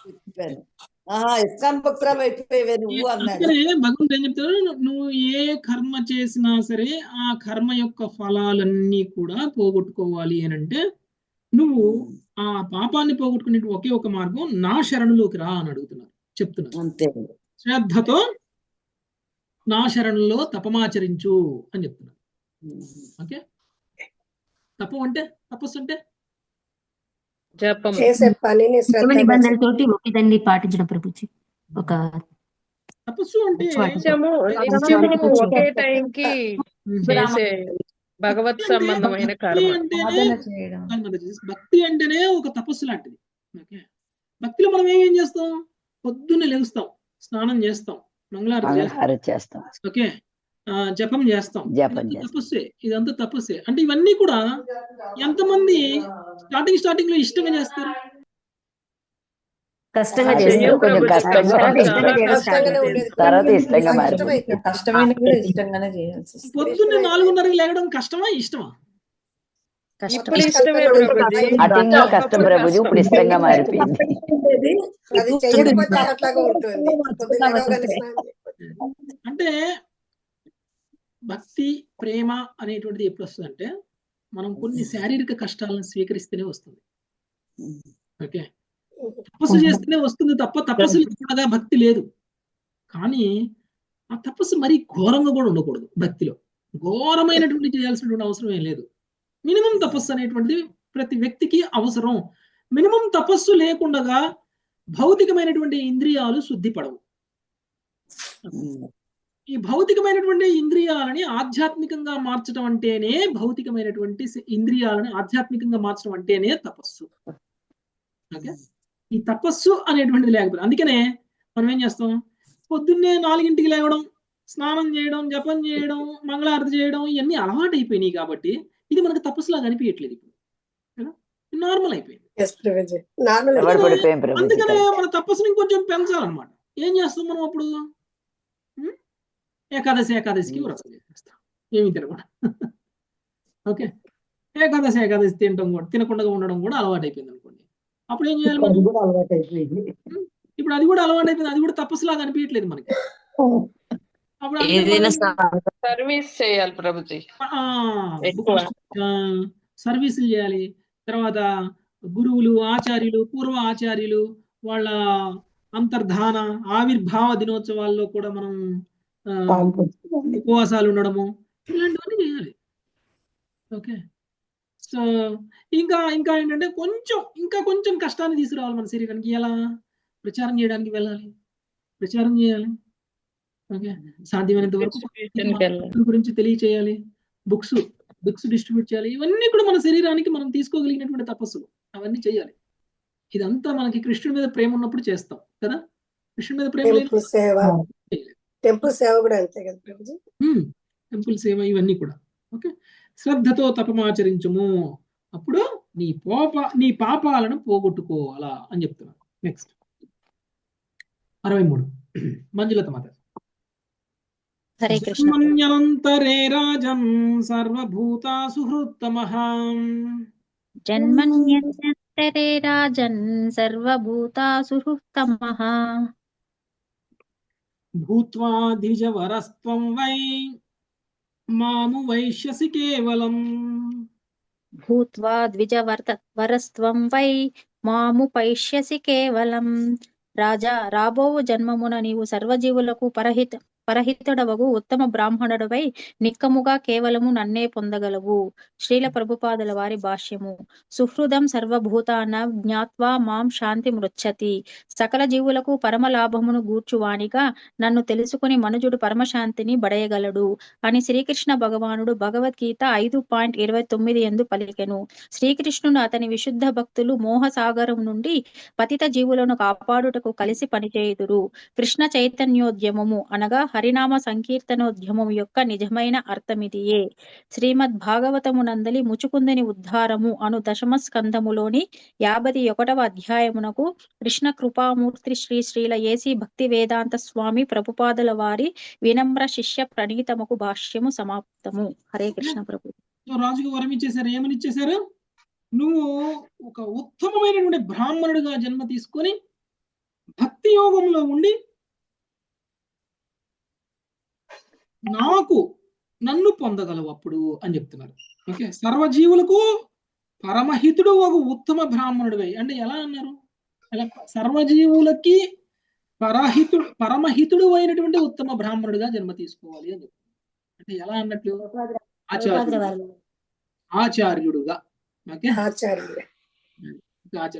I: అందుకని ఇస్కాన్ భక్తురాలు అయిపోయేవే నువ్వు అన్నాడు.
A: భగవంతుడు ఏం చెప్తాడు, నువ్వు ఏ కర్మ చేసినా సరే ఆ కర్మ యొక్క ఫలాలన్నీ కూడా పోగొట్టుకోవాలి అని అంటే నువ్వు ఆ పాపాన్ని పోగొట్టుకునే ఒకే ఒక మార్గం నా శరణులోకి రా అని అడుగుతున్నారు, చెప్తున్నారు.
I: అంతే,
A: శ్రద్ధతో నా శరణులో తపమాచరించు అని చెప్తున్నారు. ఓకే, తపం అంటే, తపస్సు అంటే
E: నిబంధనలతోటి ఒకేదాన్ని పాటించడం ప్రభుజీ. ఒక
A: తపస్సు అంటే
B: ఒకే టైంకి చేసే భగవత్ సంబంధమైన కర్మ.
A: భక్తి అంటేనే ఒక తపస్సు లాంటిది. ఓకే, భక్తిలో మనం ఏం చేస్తాం? పొద్దున్నే లెగుస్తాం, స్నానం చేస్తాం, మంగళారతి చేస్తాం, ఓకే, జపం చేస్తాం, తపస్సే, ఇదంతా తపస్సే. అంటే ఇవన్నీ కూడా ఎంతమంది స్టార్టింగ్ లో ఇష్టంగా చేస్తారు?
E: కష్టంగా
D: అది
E: చేస్తారు
D: కొంచెం కష్టంగా
E: తర్వాత
D: ఉంటుంది.
E: ఇష్టంగా చేయడం స్టార్ట్
N: కష్టంగానే
E: చేస్తారు
N: ఉండేది
D: తర్వాత ఇష్టంగా మారిపోతుంది.
O: కష్టమైతే కష్టమైన కూడా ఇష్టంగానే చేయాల్సి వస్తుంది.
A: పొద్దున్నే 4:30కి లేవడం కష్టమా ఇష్టమా?
E: కష్టం
B: ఇప్పుడు ఇష్టమే ప్రభుజీ.
D: స్టార్టింగ్ లో కష్టం ప్రభుజీ, ఇప్పుడు ఇష్టంగా మారిపోయింది.
N: అది చెయ్యకపోతే అట్లాగా ఉంటుంది. పొద్దున్న లేవగానే స్నానం చేయకపోతే.
A: అంటే భక్తి ప్రేమ అనేటువంటిది ఎప్పుడు వస్తుందంటే మనం కొన్ని శారీరక కష్టాలను స్వీకరిస్తేనే వస్తుంది. ఓకే, తపస్సు చేస్తేనే వస్తుంది తప్ప తపస్సు లేకుండా భక్తి లేదు. కానీ ఆ తపస్సు మరీ ఘోరంగా కూడా ఉండకూడదు. భక్తిలో ఘోరమైనటువంటి చేయాల్సినటువంటి అవసరం ఏం లేదు. మినిమం తపస్సు అనేటువంటిది ప్రతి వ్యక్తికి అవసరం. మినిమం తపస్సు లేకుండా భౌతికమైనటువంటి ఇంద్రియాలు శుద్ధి పడవు. ఈ భౌతికమైనటువంటి ఇంద్రియాలని ఆధ్యాత్మికంగా మార్చడం అంటేనే, భౌతికమైనటువంటి ఇంద్రియాలని ఆధ్యాత్మికంగా మార్చడం అంటేనే తపస్సు. ఓకే, ఈ తపస్సు అనేటువంటిది లేకపోతే, అందుకనే మనం ఏం చేస్తాం, పొద్దున్నే 4ంటికి లేవడం, స్నానం చేయడం, జపం చేయడం, మంగళారతి చేయడం, ఇవన్నీ అలవాటు అయిపోయినాయి. కాబట్టి ఇది మనకు తపస్సులాగా అనిపించట్లేదు. ఇప్పుడు నార్మల్ అయిపోయింది. అందుకనే మన తపస్సుని ఇంకొంచెం పెంచాలన్నమాట. ఏం చేస్తాం మనం అప్పుడు? ఏకాదశికి వ్రతం చేసేస్తాం, ఏమి తినకుండా. ఓకే, ఏకాదశి తినకుండా ఉండడం కూడా అలవాటు అయిపోయింది అనుకోండి. అప్పుడు ఏం చేయాలి మనం? ఇప్పుడు అది కూడా అలవాటు అయిపోయింది. అది కూడా తపస్సులాగా అనిపించట్లేదు మనకి. అప్పుడు
B: సర్వీస్ చేయాలి ప్రభుజీ,
A: సర్వీసులు చేయాలి. తర్వాత గురువులు, ఆచార్యులు, పూర్వ ఆచార్యులు వాళ్ళ అంతర్ధాన ఆవిర్భావ దినోత్సవాల్లో కూడా మనం ఉపవాసాలు ఉండడము, ఇలాంటివన్నీ చేయాలి. ఓకే, సో ఇంకా ఏంటంటే కొంచెం కష్టాన్ని తీసుకురావాలి మన శరీరానికి. ఎలా? ప్రచారం చేయడానికి వెళ్ళాలి, ప్రచారం చేయాలి. ఓకే, సాధ్యమైనంత వరకు గురించి తెలియచేయాలి, బుక్స్ డిస్ట్రిబ్యూట్ చేయాలి. ఇవన్నీ కూడా మన శరీరానికి మనం తీసుకోగలిగినటువంటి తపస్సులు, అవన్నీ చేయాలి. ఇదంతా మనకి కృష్ణుడి మీద ప్రేమ ఉన్నప్పుడు చేస్తాం కదా. కృష్ణుడి మీద ప్రేమ లేదు,
N: టెంపుల్ సేవ కూడా అంతే కదా ప్రభుజీ.
A: టెంపుల్ సేవ ఇవన్నీ కూడా. ఓకే, శ్రద్ధతో తపమాచరించుము, అప్పుడు నీ పాపాలను పోగొట్టుకోవాలా అని చెప్తున్నాను. Next 63 Manjulatha Mata. జన్మన్యనంతరే Rajam సర్వభూతాసు హృత్తమః.
P: జన్మన్యనంతరే Rajan సర్వభూతాసు హృత్తమః.
A: భూత్వా ద్విజవరస్త్వం why మాము వైశ్యసి కేవలం.
P: భూత్వా ద్విజవరస్త్వం వై మాము పైష్యసి కేవలం. రాజా, రాబోవు జన్మమున నీవు సర్వజీవులకు పరహితుడవగు ఉత్తమ బ్రాహ్మణుడవై నిక్కముగా కేవలము నన్నే పొందగలవు. శ్రీల ప్రభుపాదుల వారి భాష్యము. సుహృదం సర్వభూతాన జ్ఞాత్వా మాం శాంతి మృచ్చతి. సకల జీవులకు పరమ లాభమును గూర్చువానిగా నన్ను తెలుసుకుని మనుజుడు పరమశాంతిని బడయగలడు అని శ్రీకృష్ణ భగవానుడు భగవద్గీత 5.29 యందు పలికెను. శ్రీకృష్ణుడు అతని విశుద్ధ భక్తులు మోహసాగరం నుండి పతిత జీవులను కాపాడుటకు కలిసి పనిచేయుదురు. కృష్ణ చైతన్యోద్యమము అనగా హరినామ సంకీర్తనోద్యమము యొక్క నిజమైన అర్థమిదియే. శ్రీమద్ భాగవతమునందలి ముచుకుందని ఉద్ధారము అను దశమ స్కంధములోని 51వ అధ్యాయమునకు కృష్ణ కృపామూర్తి శ్రీల ఏసీ భక్తి వేదాంత స్వామి ప్రభుపాదుల వారి వినమ్ర శిష్య ప్రణీతముకు భాష్యము సమాప్తము. హరే కృష్ణ ప్రభు.
A: రాజుకు వరం ఇచ్చేశారు. ఏమని ఇచ్చేశారు? నువ్వు ఒక ఉత్తమమైనటువంటి బ్రాహ్మణుడిగా జన్మ తీసుకొని భక్తి యోగంలో ఉండి నన్ను పొందగలవు అప్పుడు అని చెప్తున్నారు. ఓకే, సర్వజీవులకు పరమహితుడు ఒక ఉత్తమ బ్రాహ్మణుడివై అంటే ఎలా అన్నారు? అలా సర్వజీవులకి పరమహితుడు అయినటువంటి ఉత్తమ బ్రాహ్మణుడిగా జన్మ తీసుకోవాలి అని చెప్తున్నారు. అంటే ఎలా అన్నట్లు? ఆచార్యుడుగా. ఓకే,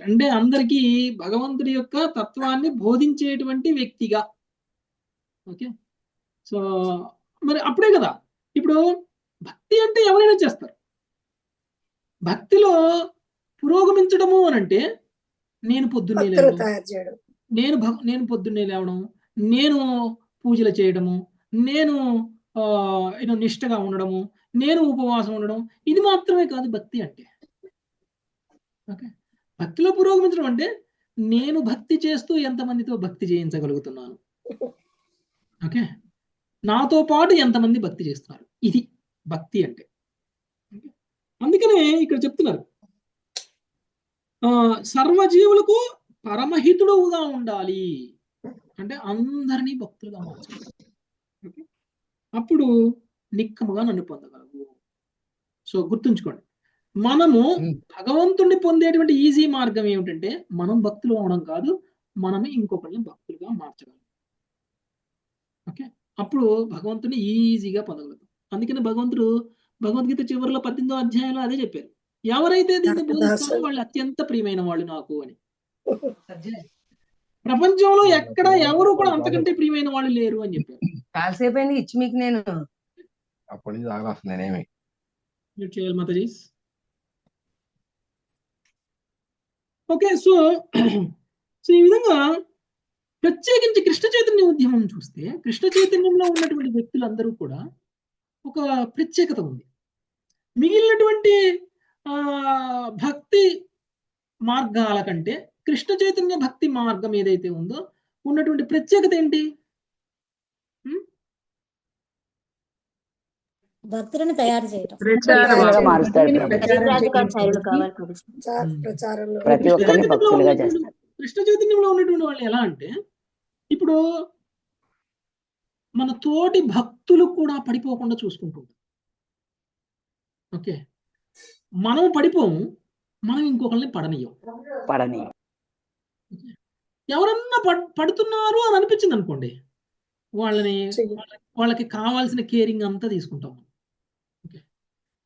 A: అంటే అందరికీ భగవంతుడి యొక్క తత్వాన్ని బోధించేటువంటి వ్యక్తిగా. ఓకే, సో మరి అప్పుడే కదా. ఇప్పుడు భక్తి అంటే ఎవరైనా చేస్తారు. భక్తిలో పురోగమించడము అని అంటే నేను పొద్దున్నే లేవడం, నేను పూజలు చేయడము, నేను నిష్ఠగా ఉండడము, నేను ఉపవాసం ఉండడం, ఇది మాత్రమే కాదు భక్తి అంటే. ఓకే, భక్తిలో పురోగమించడం అంటే నేను భక్తి చేస్తూ ఎంతమందితో భక్తి చేయించగలుగుతున్నాను, ఓకే, నాతో పాటు ఎంతమంది భక్తి చేస్తున్నారు, ఇది భక్తి అంటే. అందుకనే ఇక్కడ చెప్తున్నారు సర్వజీవులకు పరమహితుడుగా ఉండాలి అంటే అందరినీ భక్తులుగా మార్చాలి. ఓకే, అప్పుడు నిక్కముగా నన్ను పొందగలవు. సో గుర్తుంచుకోండి, మనము భగవంతుడిని పొందేటువంటి ఈజీ మార్గం ఏమిటంటే మనం భక్తులు అవడం కాదు, మనమే ఇంకొకరిని భక్తులుగా మార్చగలం. ఓకే, అప్పుడు భగవంతుని ఈజీగా పొందగలుగుతాం. అందుకని భగవంతుడు భగవద్గీత చివరిలో 18వ అధ్యాయంలో అదే చెప్పారు, ఎవరైతే దీన్ని బోధిస్తారో వాళ్ళు అత్యంత ప్రియమైన వాళ్ళు నాకు అని. ప్రపంచంలో ఎక్కడ ఎవరు కూడా అంతకంటే ప్రియమైన వాళ్ళు లేరు అని చెప్పారు.
G: కాసేపు అయింది ఇచ్చి మీకు నేను
Q: అప్పటి నుంచి ఆగా వస్తుంది నేనేమి
A: చేయాలి మాతాజీ. ఓకే, సో ఈ విధంగా ప్రత్యేకించి కృష్ణ చైతన్య ఉద్యమం చూస్తే కృష్ణ చైతన్యంలో ఉన్నటువంటి వ్యక్తులందరూ కూడా ఒక ప్రత్యేకత ఉంది. మిగిలినటువంటి భక్తి మార్గాల కంటే కృష్ణ చైతన్య భక్తి మార్గం ఏదైతే ఉందో ఉన్నటువంటి ప్రత్యేకత ఏంటి?
J: భక్తులను తయారు చేయడం,
A: కృష్ణ చైతన్యంలో ఉన్నటువంటి వాళ్ళు ఎలా అంటే ఇప్పుడు మన తోటి భక్తులు కూడా పడిపోకుండా చూసుకుంటుంటారు. ఓకే, మనం పడిపోము, మనం ఇంకొకరిని పడనీయం. ఎవరన్నా పడుతున్నారు అని అనిపించింది అనుకోండి, వాళ్ళకి కావాల్సిన కేరింగ్ అంతా తీసుకుంటాం. ఓకే,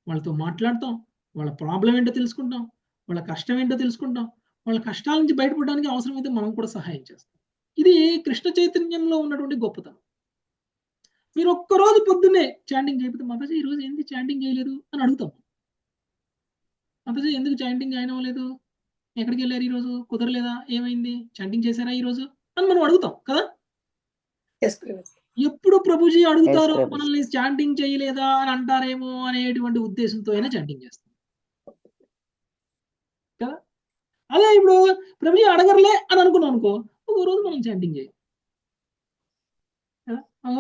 A: వాళ్ళతో మాట్లాడతాం, వాళ్ళ ప్రాబ్లం ఏంటో తెలుసుకుంటాం, వాళ్ళ కష్టం ఏంటో తెలుసుకుంటాం, వాళ్ళ కష్టాల నుంచి బయటపడడానికి అవసరమైతే మనం కూడా సహాయం చేస్తాం. ఇది కృష్ణ చైతన్యంలో ఉన్నటువంటి గొప్పతనం. మీరు ఒక్కరోజు పొద్దున్నే చాంటింగ్ చేయకపోతే మాతాజీ ఈరోజు ఎందుకు చాంటింగ్ చేయలేదు అని అడుగుతాం. మాతాజీ ఎందుకు చాంటింగ్ జాయిన్ అవ్వలేదు, ఎక్కడికి వెళ్ళారు ఈరోజు, కుదరలేదా, ఏమైంది, చాంటింగ్ చేశారా ఈరోజు అని మనం అడుగుతాం కదా. ఎప్పుడు ప్రభుజీ అడుగుతారో మనల్ని చాంటింగ్ చేయలేదా అని అంటారేమో అనేటువంటి ఉద్దేశంతో అయినా చాంటింగ్ చేస్తాం కదా. అదే ఇప్పుడు ప్రభుజీ అడగరలే అని అనుకున్నాం అనుకో, ఒక రోజు మనం చాంటింగ్ చేయం,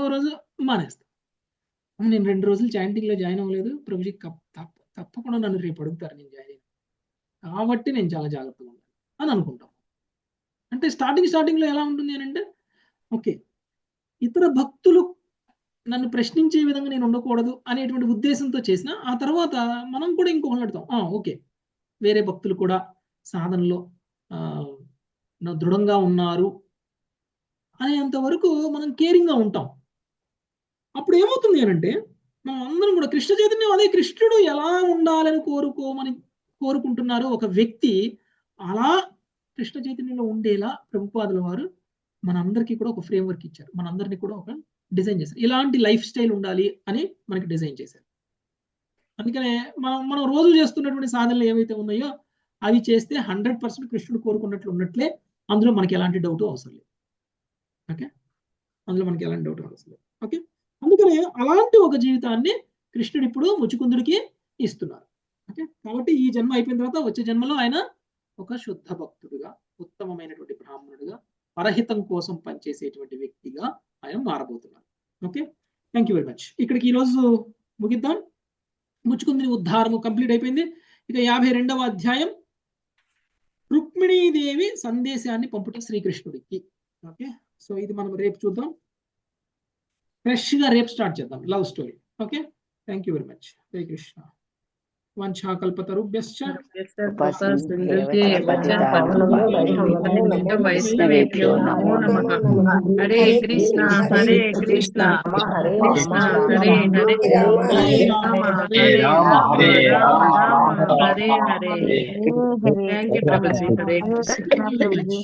A: ఒక రోజు మానేస్తాం. నేను 2 రోజులు చాంటింగ్లో జాయిన్ అవ్వలేదు, ప్రభుజీ తప్పకుండా నన్ను రేపు అడుగుతారు నేను జాయిన్ అయ్యాను కాబట్టి నేను చాలా జాగ్రత్తగా ఉంటాను అని అనుకుంటాం. అంటే స్టార్టింగ్లో ఎలా ఉంటుంది అని అంటే, ఓకే ఇతర భక్తులు నన్ను ప్రశ్నించే విధంగా నేను ఉండకూడదు అనేటువంటి ఉద్దేశంతో చేసిన ఆ తర్వాత మనం కూడా ఇంకొకళ్ళు అడుగుతాం, ఓకే వేరే భక్తులు కూడా సాధనలో దృఢంగా ఉన్నారు అనేంత వరకు మనం కేరింగ్గా ఉంటాం. అప్పుడు ఏమవుతుంది అంటే మనం అందరం కూడా కృష్ణ చైతన్యం అదే కృష్ణుడు ఎలా ఉండాలని కోరుకుంటున్నారో ఒక వ్యక్తి అలా కృష్ణ చైతన్యంలో ఉండేలా ప్రభుపాదుల వారు మనందరికీ కూడా ఒక ఫ్రేమ్వర్క్ ఇచ్చారు, మనందరినీ కూడా ఒక డిజైన్ చేశారు. ఇలాంటి లైఫ్ స్టైల్ ఉండాలి అని మనకి డిజైన్ చేశారు. అందుకనే మనం రోజు చేస్తున్నటువంటి సాధనలు ఏవైతే ఉన్నాయో అవి చేస్తే 100% కృష్ణుడు కోరుకున్నట్లు ఉన్నట్లే, అందులో మనకి ఎలాంటి డౌట్ అవసరం లేదు. ఓకే, అందులో మనకి ఎలాంటి డౌట్ అవసరం లేదు. ఓకే, అందుకనే అలాంటి ఒక జీవితాన్ని కృష్ణుడు ఇప్పుడు ముచుకుందుడికి ఇస్తున్నారు. ఓకే, కాబట్టి ఈ జన్మ అయిపోయిన తర్వాత వచ్చే జన్మలో ఆయన ఒక శుద్ధ భక్తుడుగా, ఉత్తమమైనటువంటి బ్రాహ్మణుడుగా, పరహితం కోసం పనిచేసేటువంటి వ్యక్తిగా ఆయన మారబోతున్నారు. Okay, thank you very much. ఇక్కడికి ఈరోజు ముగిద్దాం. ముచుకుందుని ఉద్ధారము కంప్లీట్ అయిపోయింది. ఇక 52వ అధ్యాయం రుక్మిణీదేవి సందేశాన్ని పంపుట శ్రీకృష్ణుడికి. ఓకే, సో ఇది మనం రేపు చూద్దాం. ఫ్రెష్గా రేపు స్టార్ట్ చేద్దాం love story. Okay, thank you very much. Hare Krishna. వంఛాకల్పతరుభ్యశ్చ
B: వైష్ణవేభ్యో నమో నమః. హరే కృష్ణ హరే కృష్ణ కృష్ణ హరే హరే రామ హరే రామ హరే హరే. థ్యాంక్ యూ ప్రభుజీ. హరే కృష్ణ.